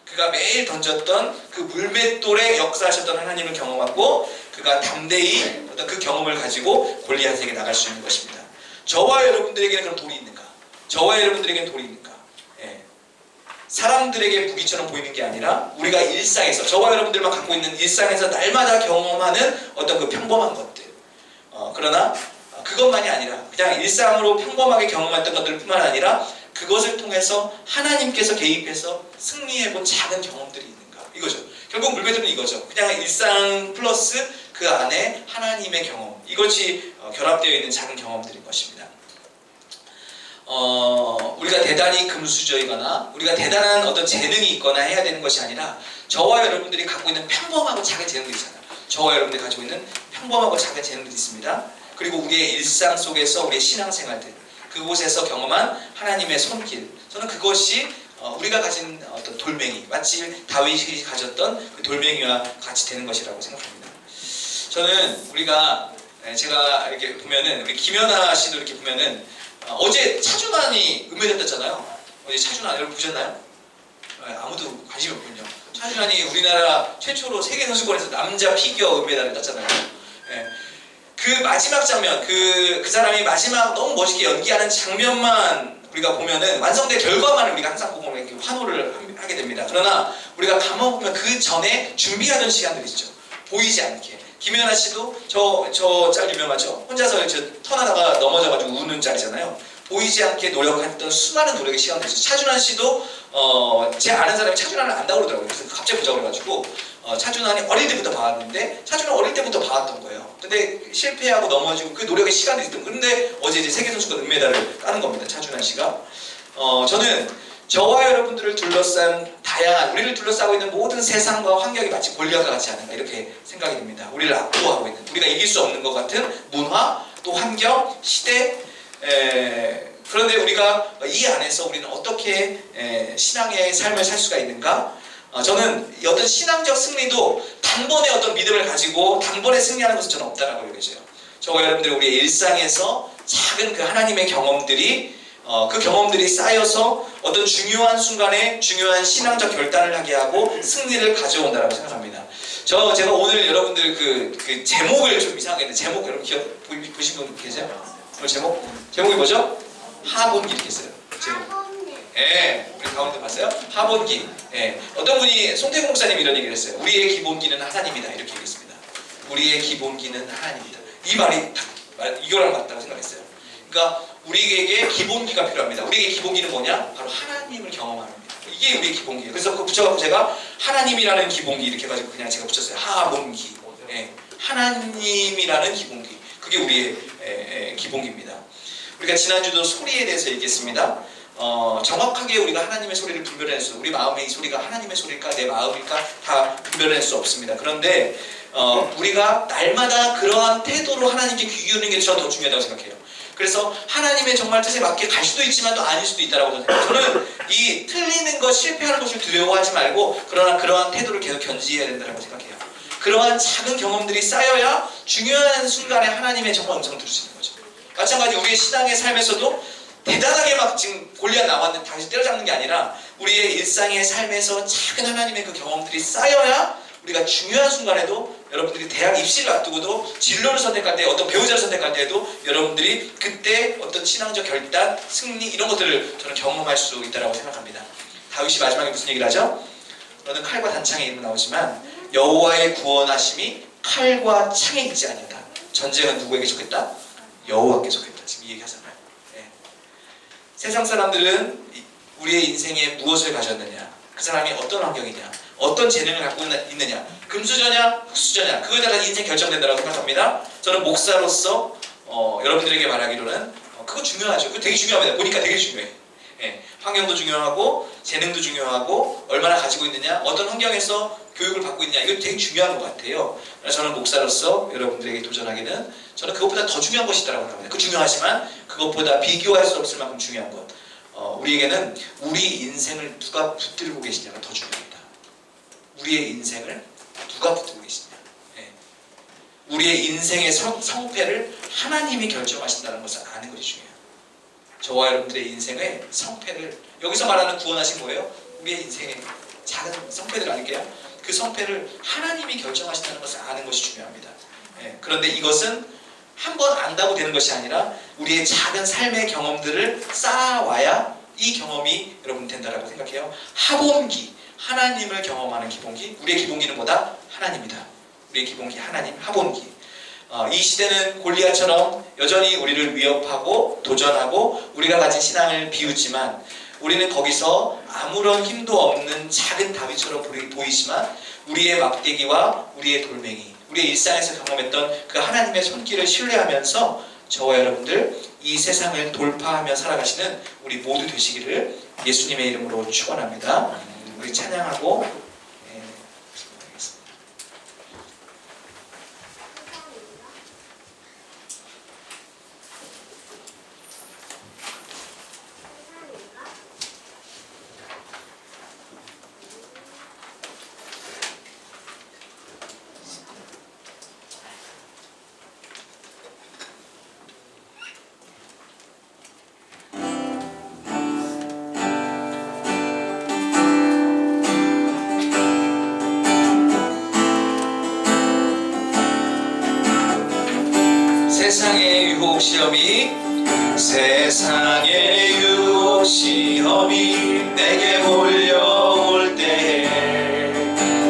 S3: 그가 매일 던졌던 그 물맷돌에 역사하셨던 하나님을 경험하고 그가 담대히 어떤 그 경험을 가지고 골리앗에게 나갈 수 있는 것입니다. 저와 여러분들에게는 그런 돌이 있는가? 저와 여러분들에게는 돌이 있는가? 사람들에게 무기처럼 보이는 게 아니라 우리가 일상에서, 저와 여러분들만 갖고 있는 일상에서 날마다 경험하는 어떤 그 평범한 것들. 그러나 그것만이 아니라 그냥 일상으로 평범하게 경험했던 것들 뿐만 아니라 그것을 통해서 하나님께서 개입해서 승리해본 작은 경험들이 있는가, 이거죠. 결국 물맷돌은 이거죠. 그냥 일상 플러스 그 안에 하나님의 경험, 이것이 결합되어 있는 작은 경험들인 것입니다. 우리가 대단히 금수저이거나 우리가 대단한 어떤 재능이 있거나 해야 되는 것이 아니라 저와 여러분들이 갖고 있는 평범하고 작은 재능들이 있잖아요. 저와 여러분들이 가지고 있는 평범하고 작은 재능들이 있습니다. 그리고 우리의 일상 속에서 우리의 신앙생활들, 그곳에서 경험한 하나님의 손길, 저는 그것이 우리가 가진 어떤 돌멩이, 마치 다윗이 가졌던 그 돌멩이와 같이 되는 것이라고 생각합니다. 저는 우리가 제가 이렇게 보면은 우리 김연아 씨도 이렇게 보면은 어제 차준환이 은메달 땄잖아요. 어제 차준환 여러분 보셨나요? 아무도 관심이 없군요. 차준환이 우리나라 최초로 세계 선수권에서 남자 피겨 은메달을 땄잖아요. 그 마지막 장면, 그 사람이 마지막 너무 멋있게 연기하는 장면만 우리가 보면은 완성된 결과만을 우리가 항상 보고 이렇게 환호를 하게 됩니다. 그러나 우리가 가만 보면 그 전에 준비하던 시간들이 있죠. 보이지 않게. 김연아 씨도 저 짤 유명하죠. 혼자서 턴하다가 넘어져가지고 우는 짤이잖아요. 보이지 않게 노력했던 수많은 노력의 시간들이 있어요. 차준환 씨도 제 아는 사람이 차준환을 안다고 그러더라고요. 그래서 갑자기 보자고 그래가지고 차준환이 어릴 때부터 봐왔는데 차준환 어릴 때부터 봐왔던 거예요. 근데 실패하고 넘어지고 그 노력의 시간이 있었던 거예요. 근데 어제 이제 세계선수권 은메달을 따는 겁니다. 차준환 씨가. 저는 저와 여러분들을 둘러싼 다양한 우리를 둘러싸고 있는 모든 세상과 환경이 마치 골리앗과 같지 않은가 이렇게 생각이 듭니다. 우리를 압도하고 있는 우리가 이길 수 없는 것 같은 문화 또 환경 시대 그런데 우리가 이 안에서 우리는 어떻게 신앙의 삶을 살 수가 있는가? 저는 어떤 신앙적 승리도 단번에 어떤 믿음을 가지고 단번에 승리하는 것은 저는 없다라고 여겨져요. 저와 여러분들이 우리의 일상에서 작은 그 하나님의 경험들이 그 경험들이 쌓여서 어떤 중요한 순간에 중요한 신앙적 결단을 하게 하고 승리를 가져온다라고 생각합니다. 제가 오늘 여러분들 그 제목을 좀 이상하게 했는데 제목 여러분 보신 분 계세요? 오늘 제목이 뭐죠? 하본기 이렇게 했어요. 제목. 우리 가운데 봤어요? 하본기. 어떤 분이 송태국 목사님이 이런 얘기를 했어요. 우리의 기본기는 하나님이다 이렇게 얘기했습니다. 우리의 기본기는 하나님이다. 이 말이 이거랑 맞다고 생각했어요. 그러니까 우리에게 기본기가 필요합니다. 우리에게 기본기는 뭐냐? 바로 하나님을 경험하는 겁니다. 이게 우리의 기본기예요. 그래서 그거 붙여갖고 제가 하나님이라는 기본기 이렇게 해가지고 그냥 제가 붙였어요. 하본기. 하나님이라는 기본기. 그게 우리의 기본기입니다. 우리가 지난주도 소리에 대해서 얘기했습니다. 정확하게 우리가 하나님의 소리를 분별해낼 수, 우리 마음의 이 소리가 하나님의 소리일까 내 마음일까 다 분별해낼 수 없습니다. 그런데 우리가 날마다 그러한 태도로 하나님께 귀 기울이는 게 저는 더 중요하다고 생각해요. 그래서 하나님의 정말 뜻에 맞게 갈 수도 있지만 또 아닐 수도 있다고 생각해요. 저는 이 틀리는 것, 실패하는 것을 두려워하지 말고 그러나 그러한 태도를 계속 견지해야 된다고 생각해요. 그러한 작은 경험들이 쌓여야 중요한 순간에 하나님의 정말 음성을 들을 수 있는 거죠. 마찬가지 우리의 신앙의 삶에서도 대단하게 막 지금 골리앗 나왔는데 다시 때려잡는 게 아니라 우리의 일상의 삶에서 작은 하나님의 그 경험들이 쌓여야 우리가 중요한 순간에도 여러분들이 대학 입시를 앞두고도 진로를 선택할 때 어떤 배우자를 선택할 때에도 여러분들이 그때 어떤 신앙적 결단, 승리 이런 것들을 저는 경험할 수 있다고 생각합니다. 다윗이 마지막에 무슨 얘기를 하죠? 너는 칼과 단창에 이름 나오지만 여호와의 구원하심이 칼과 창에 있지 아니하다. 전쟁은 누구에게 속했다? 여호와께 속했다. 지금 이 얘기 하잖아요. 세상 사람들은 우리의 인생에 무엇을 가졌느냐, 그 사람이 어떤 환경이냐, 어떤 재능을 갖고 있느냐, 금수저냐 흑수저냐, 그거에 따라 인생 결정된다고 생각합니다. 저는 목사로서 여러분들에게 말하기로는 그거 중요하죠. 그거 되게 중요합니다. 보니까 되게 중요해. 환경도 중요하고 재능도 중요하고 얼마나 가지고 있느냐, 어떤 환경에서 교육을 받고 있느냐, 이거 되게 중요한 것 같아요. 저는 목사로서 여러분들에게 도전하기는 저는 그것보다 더 중요한 것이 있다고 생각합니다. 그 중요하지만 그것보다 비교할 수 없을 만큼 중요한 것, 우리에게는 우리 인생을 누가 붙들고 계시냐가 더 중요합니다. 우리의 인생을 누가 붙들고 계시냐, 우리의 인생의 성패를 하나님이 결정하신다는 것을 아는 것이 중요해요. 저와 여러분들의 인생의 성패를, 여기서 말하는 구원하신 거예요. 우리의 인생의 작은 성패들 아닐게요. 그 성패를 하나님이 결정하신다는 것을 아는 것이 중요합니다. 그런데 이것은 한번 안다고 되는 것이 아니라 우리의 작은 삶의 경험들을 쌓아와야 이 경험이 여러분 된다라고 생각해요. 하본기, 하나님을 경험하는 기본기. 우리의 기본기는 뭐다? 하나님이다. 우리의 기본기 하나님, 하본기. 이 시대는 골리앗처럼 여전히 우리를 위협하고 도전하고 우리가 가진 신앙을 비웃지만 우리는 거기서 아무런 힘도 없는 작은 다윗처럼 보이지만 우리의 막대기와 우리의 돌멩이, 우리의 일상에서 경험했던 그 하나님의 손길을 신뢰하면서 저와 여러분들 이 세상을 돌파하며 살아가시는 우리 모두 되시기를 예수님의 이름으로 축원합니다. 우리 찬양하고 하겠습니다. 세상의 유혹 시험이 내게 몰려올 때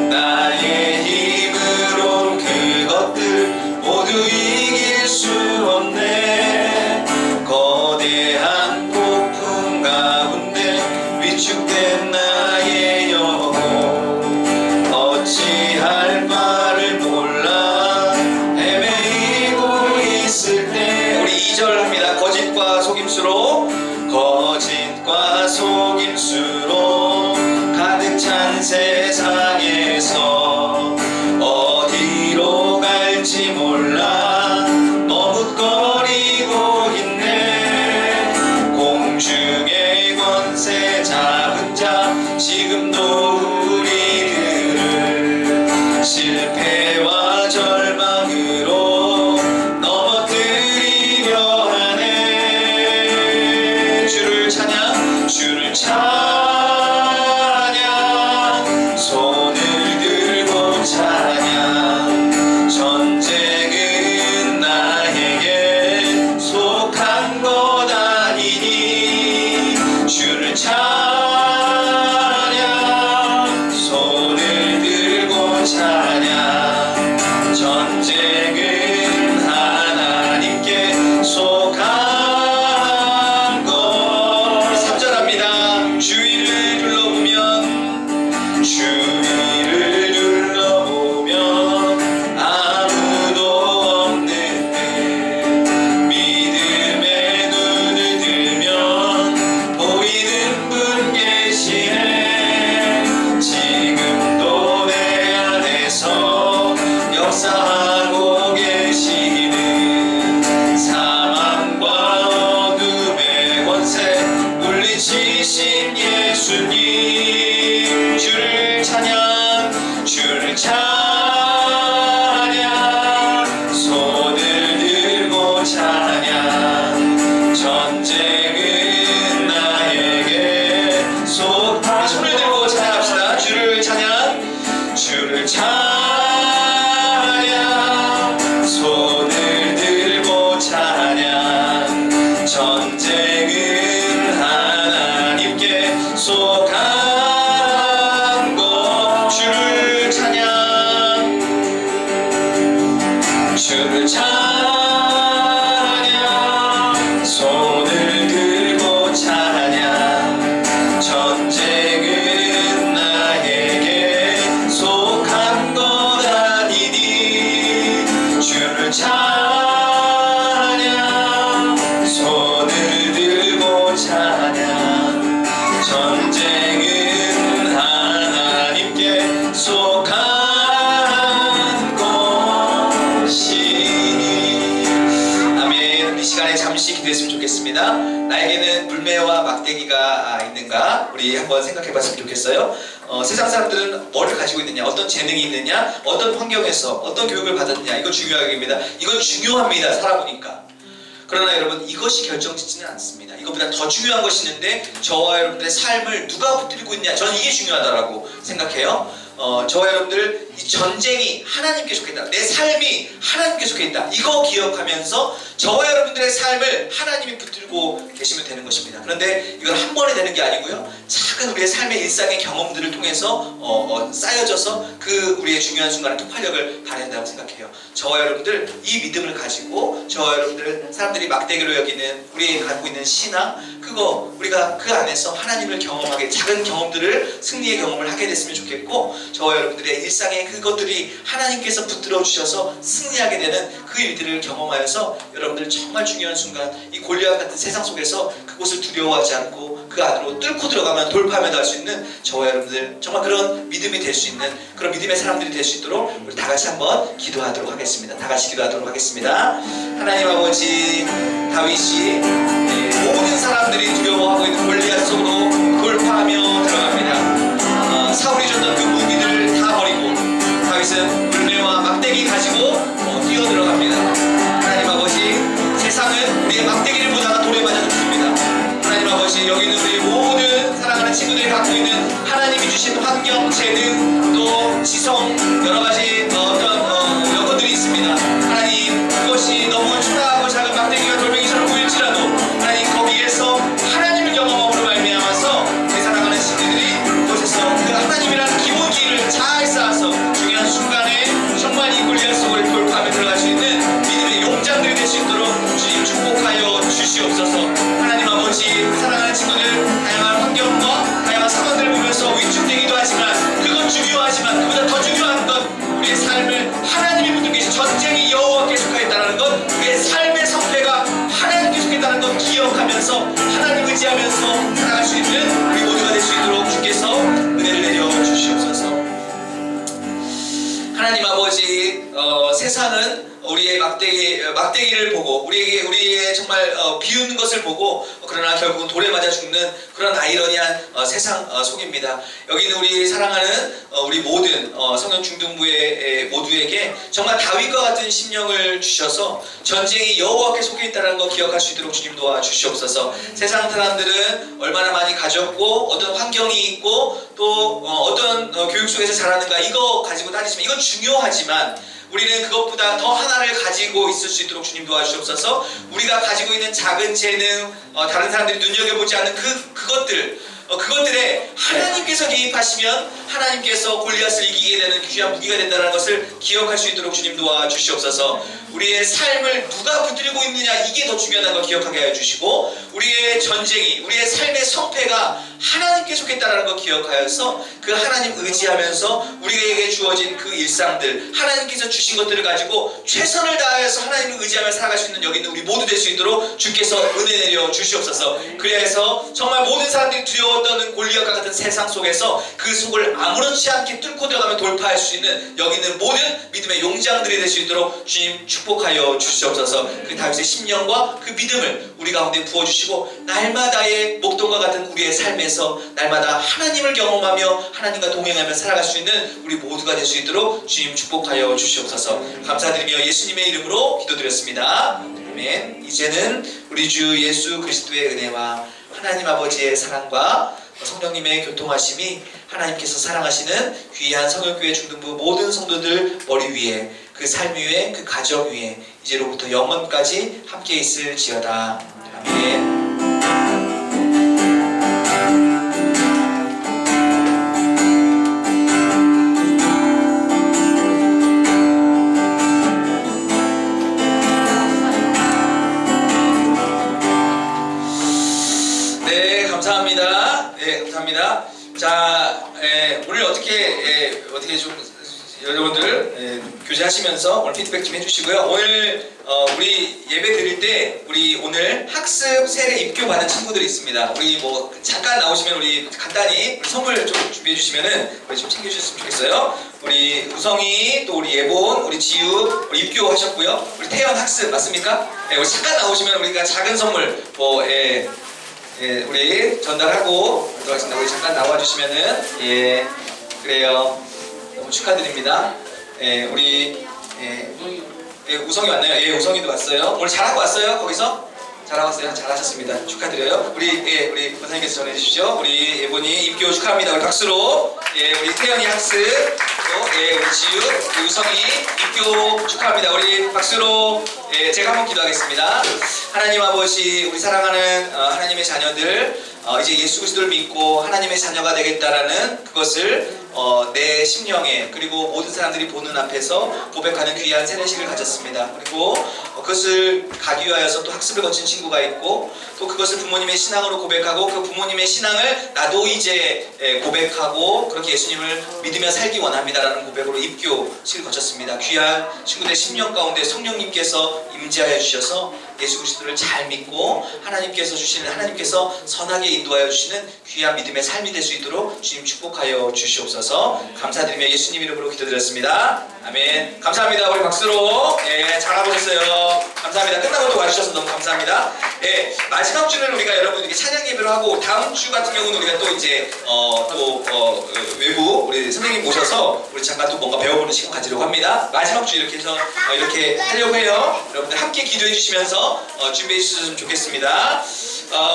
S3: 나의 힘으론 그것들 모두 이길 수 없네. 거대한 폭풍 가운데 위축된 나의 영혼 어찌할 바를 몰라 헤매이고 있을 때 우리 2절 합니다. 거짓과 속임수로 가득 찬 세상에서 어디로 갈지 몰라 머뭇거리고 있네. 공중의 권세 잡은 자 지금도 우리들을 실패와 절망으로 넘어뜨리려 하네. 주를 찬양 손을 들고 찬양 전쟁은 나에게 속한 것 아니니 주를 찬양 손을 들고 찬양 전쟁은 하나님께 속한 주위를 둘러보면 아무도 없는데 믿음의 눈을 들면 보이는 분 계시네. 지금도 내 안에서 역사하고 계시는 사망과 어둠의 권세 물리치신 예수님 주를 찬양 손을 들고 찬양 전쟁은 나에게 손을 들고 찬양합시다. 주를 찬양 손을 들고 찬양 전쟁은 하나님께 속한 것 주를 찬양 손을 들고 찬양 전쟁은 나에게 속한 것 아니니 주를 찬양 손을 들고 찬양 전쟁은 하나님께 속한 것이니. 아멘. 이 시간에 잠시 기도했으면 좋겠습니다. 나에게는 물매와 막대기가 있는가? 우리 한번 생각해봤으면 좋겠어요. 세상 사람들은 뭐를 가지고 있느냐, 어떤 재능이 있느냐, 어떤 환경에서 어떤 교육을 받았느냐, 이거 중요합니다. 이건 중요합니다. 살아보니까. 그러나 여러분, 이것이 결정짓지는 않습니다. 이것보다 더 중요한 것이 있는데 저와 여러분들의 삶을 누가 붙들고 있냐, 저는 이게 중요하다라고 생각해요. 저와 여러분들 이 전쟁이 하나님께 속해 있다, 내 삶이 하나님께 속해 있다, 이거 기억하면서 저와 여러분들의 삶을 하나님이 붙들고 계시면 되는 것입니다. 그런데 이건 한 번에 되는 게 아니고요, 작은 우리의 삶의 일상의 경험들을 통해서 쌓여져서 그 우리의 중요한 순간에 폭발력을 발휘한다고 생각해요. 저와 여러분들 이 믿음을 가지고 저와 여러분들 사람들이 막대기로 여기는 우리 갖고 있는 신앙, 그거 우리가 그 안에서 하나님을 경험하게, 작은 경험들을, 승리의 경험을 하게 됐으면 좋겠고, 저와 여러분들의 일상에 그것들이 하나님께서 붙들어 주셔서 승리하게 되는 그 일들을 경험하여서 여러분 여러분들 정말 중요한 순간, 이 골리앗 같은 세상 속에서 그곳을 두려워하지 않고 그 안으로 뚫고 들어가면 돌파하며 갈 수 있는 저와 여러분들 정말 그런 믿음이 될 수 있는 그런 믿음의 사람들이 될 수 있도록 우리 다 같이 한번 기도하도록 하겠습니다. 다 같이 기도하도록 하겠습니다. 하나님 아버지, 다윗이 모든 사람들이 두려워하고 있는 골리앗 속으로 돌파하며 들어갑니다. 사울이 줬던 그 무기를 다 버리고 다윗은 물매와 막대기 가지고 뛰어들어갑니다. 하나님 아버지, 세상은 우리의 막대기를 보다가 돌에 맞아 죽습니다. 하나님 아버지, 여기 있는 우리 모든 사랑하는 친구들이 갖고 있는 하나님이 주신 환경, 재능, 또 지성, 여러 가지 어떤 여건들이 있습니다. 하나님, 그것이 너무 초라하고 작은 막대기가 돌멩이처럼 보일지라도 하나님, 거기에서 하나님을 경험함으로 말미암아서 우리 사랑하는 친구들이 그곳에서 그 하나님이라는 기본기를 잘 쌓아서 중요한 순간에 정말 이 골리앗 속을 돌파하며 들어갈 수 있는 믿음의 용장들이 될 수 있도록 주님 축복하여 주시옵소서. 하나님 아버지, 사랑하는 친구들 다양한 환경과 다양한 상황들을 보면서 위축되기도 하지만 그건 중요하지만 그보다 더 중요한 건 우리의 삶을 하나님이 붙들고 계신 전쟁이 여호와께 속하였다는 것, 우리의 삶의 성패가 하나님께 속했다는 것 기억하면서 하나님 의지하면서 살아갈 수 있는 우리 모두가 될 수 있도록 주께서 은혜를 내려 주시옵소서. 하나님 아버지, 세상은 우리의 막대기를 보고 우리의 정말 비웃는 것을 보고 그러나 결국은 돌에 맞아 죽는 그런 아이러니한 세상 속입니다. 여기는 우리 사랑하는 우리 모든 성령 중등부의 모두에게 정말 다윗과 같은 심령을 주셔서 전쟁이 여호와께 속해 있다는 거 기억할 수 있도록 주님 도와주시옵소서. 세상 사람들은 얼마나 많이 가졌고 어떤 환경이 있고 또 어떤 교육 속에서 자라는가 이거 가지고 따지지만 이건 중요하지만 우리는 그것보다 더 하나를 가지고 있을 수 있도록 주님 도와주시옵소서. 우리가 가지고 있는 작은 재능, 다른 사람들이 눈여겨보지 않는 그것들에 하나님께서 개입하시면 하나님께서 골리앗을 이기게 되는 귀한 무기가 된다는 것을 기억할 수 있도록 주님 도와주시옵소서. 우리의 삶을 누가 붙들고 있느냐 이게 더 중요한 걸 기억하게 해주시고 우리의 전쟁이, 우리의 삶의 성패가 하나님께 속했다는 걸 기억하여서 그 하나님 의지하면서 우리에게 주어진 그 일상들, 하나님께서 주신 것들을 가지고 최선을 다해서 하나님을 의지하며 살아갈 수 있는 여기 있는 우리 모두 될 수 있도록 주께서 은혜 내려 주시옵소서. 그래서 정말 모든 사람들이 두려웠던 골리앗과 같은 세상 속에서 그 속을 아무렇지 않게 뚫고 들어가며 돌파할 수 있는 여기 있는 모든 믿음의 용장들이 될 수 있도록 주님 축복하여 주시옵소서. 그 다윗의 심령과 그 믿음을 우리 가운데 부어주시고 날마다의 목동과 같은 우리의 삶에서 날마다 하나님을 경험하며 하나님과 동행하며 살아갈 수 있는 우리 모두가 될 수 있도록 주님 축복하여 주시옵소서. 감사드리며 예수님의 이름으로 기도드렸습니다. 아멘. 이제는 우리 주 예수 그리스도의 은혜와 하나님 아버지의 사랑과 성령님의 교통하심이 하나님께서 사랑하시는 귀한 성결교회 중등부 모든 성도들 머리 위에 그 삶 위에 그 가정 위에 이제로부터 영원까지 함께 있을지어다. 아멘. 감사합니다. 네, 감사합니다. 자, 오늘 어떻게 좀 여러분들 교제하시면서 오늘 피드백 좀 해주시고요. 오늘 우리 예배 드릴 때 우리 오늘 학습 세례 입교 받은 친구들이 있습니다. 우리 뭐 잠깐 나오시면 우리 간단히 우리 선물 좀 준비해 주시면은 우리 좀 챙겨주셨으면 좋겠어요. 우리 우성이 또 우리 예본, 우리 지우 우리 입교 하셨고요. 우리 태연 학습 맞습니까? 네, 우리 잠깐 나오시면 우리가 작은 선물 우리 전달하고 들어가겠습니다. 우리 잠깐 나와주시면은 그래요. 너무 축하드립니다. 우리 우성이 왔나요? 예, 우성이도 왔어요. 오늘 잘하고 왔어요? 거기서? 잘하고 왔어요? 잘하셨습니다. 축하드려요. 우리 권사님께서 전해주시죠. 우리 예본이 입교 축하합니다. 우리 박수로. 우리 태연이 학습. 우리 지우, 우리 우성이 입교 축하합니다. 우리 박수로. 제가 한번 기도하겠습니다. 하나님 아버지, 우리 사랑하는 하나님의 자녀들 이제 예수 그리스도를 믿고 하나님의 자녀가 되겠다라는 그것을 내 심령에 그리고 모든 사람들이 보는 앞에서 고백하는 귀한 세례식을 가졌습니다. 그리고 그것을 가기위하여서 또 학습을 거친 친구가 있고, 또 그것을 부모님의 신앙으로 고백하고 그 부모님의 신앙을 나도 이제 고백하고 그렇게 예수님을 믿으며 살기 원합니다라는 고백으로 입교식을 거쳤습니다. 귀한 친구들 10년 가운데 성령님께서 임재하여 주셔서 예수 그리스도를 잘 믿고 하나님께서 선하게 인도하여 주시는 귀한 믿음의 삶이 될 수 있도록 주님 축복하여 주시옵소서. 감사드리며 예수님 이름으로 기도드렸습니다. 아멘. 감사합니다. 우리 박수로 잘하고 있어요. 감사합니다. 끝나고 또 와주셔서 너무 감사합니다. 마지막 주는 우리가 여러분에게 찬양 예배를 하고, 다음 주 같은 경우는 우리가 또 이제 외부 우리 선생님 모셔서 우리 잠깐 또 뭔가 배워보는 시간 가지려고 합니다. 마지막 주 이렇게 해서 이렇게 하려고 해요. 여러분들 함께 기도해 주시면서 준비해 주셨으면 좋겠습니다.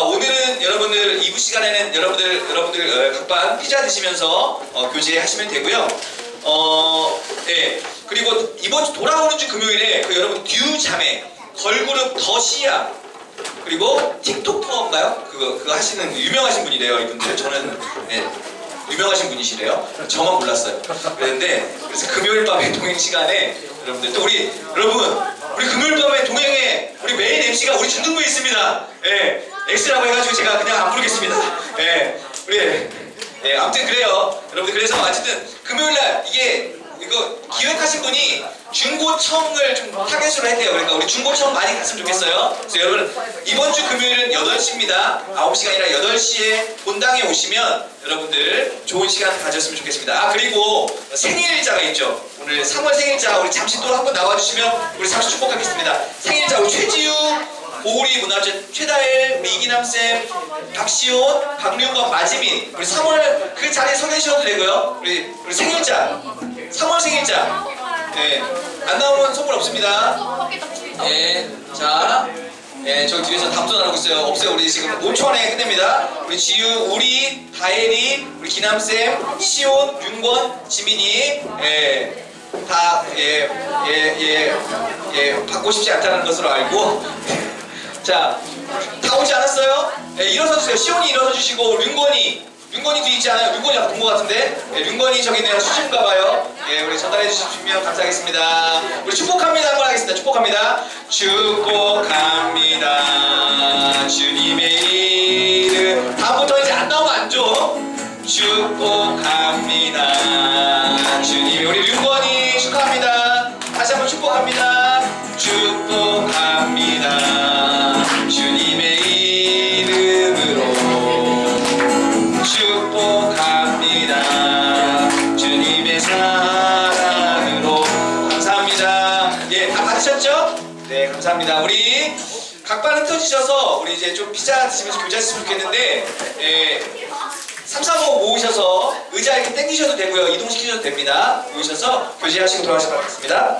S3: 오늘은 여러분들 2부 시간에는 여러분들 각반 피자 드시면서 교제하시면 되고요. 그리고 이번 주 돌아오는 주 금요일에 그 여러분 듀 자매, 걸그룹 더 시야, 그리고 틱톡커인가요? 그거 하시는 유명하신 분이래요. 이분들 저는 유명하신 분이시래요. 저만 몰랐어요. 그래서 금요일 밤에 동행 시간에 여러분들 또 우리 금요일 밤에 동행에 우리 메인 MC가 우리 준등부에 있습니다. X라고 해가지고 제가 그냥 안 부르겠습니다. 아무튼 그래요. 여러분들 그래서 어쨌든 금요일날 이거 기획하신 분이 중고청을 좀 타겟으로 했대요. 그러니까 우리 중고청 많이 갔으면 좋겠어요. 그래서 여러분 이번 주 금요일은 8시입니다. 9시가 아니라 8시에 본당에 오시면 여러분들 좋은 시간 가졌으면 좋겠습니다. 그리고 생일자가 있죠. 오늘 3월 생일자 우리 잠시 또 한번 나와주시면 우리 잠시 축복하겠습니다. 생일자 우리 최지우, 고우리 문화재 최다엘, 우리 이기남쌤, 박시온, 박류건, 마지민, 우리 3월 그 자리에 서 계셔도 되고요. 우리 생일자 3월 생일자 안 나오면 선물 없습니다. 자 저 뒤에서 답도 나누고 있어요. 없어요. 우리 지금 5초 안에 끝냅니다. 우리 지유, 우리, 다혜리, 우리 기남쌤, 시온, 윤권, 지민이 다 받고 싶지 않다는 것으로 알고 자, 다 오지 않았어요? 일어서 주세요. 시온이 일어서 주시고, 윤건이 뒤에 있지 않아요? 윤건이 아까 본 것 같은데? 윤건이 저기 있네요. 수신가 봐요. 우리 전달해 주시면 감사하겠습니다. 우리 축복합니다. 한번 하겠습니다. 축복합니다. 축복합니다. 주님의 이름. 다음부터 이제 안 나오면 안 줘. 축복합니다. 주님, 우리 윤건이 축하합니다. 다시 한번 축복합니다. 축복합니다. 주님의 이름으로 축복합니다. 주님의 사랑으로. 감사합니다. 다 받으셨죠? 네, 감사합니다. 우리 각반 흩어지셔서 우리 이제 좀 피자 드시면서 교제하셨으면 좋겠는데 3, 4, 5 모으셔서 의자 이렇게 당기셔도 되고요. 이동시키셔도 됩니다. 모이셔서 교제하시고 돌아가시기 바랍니다.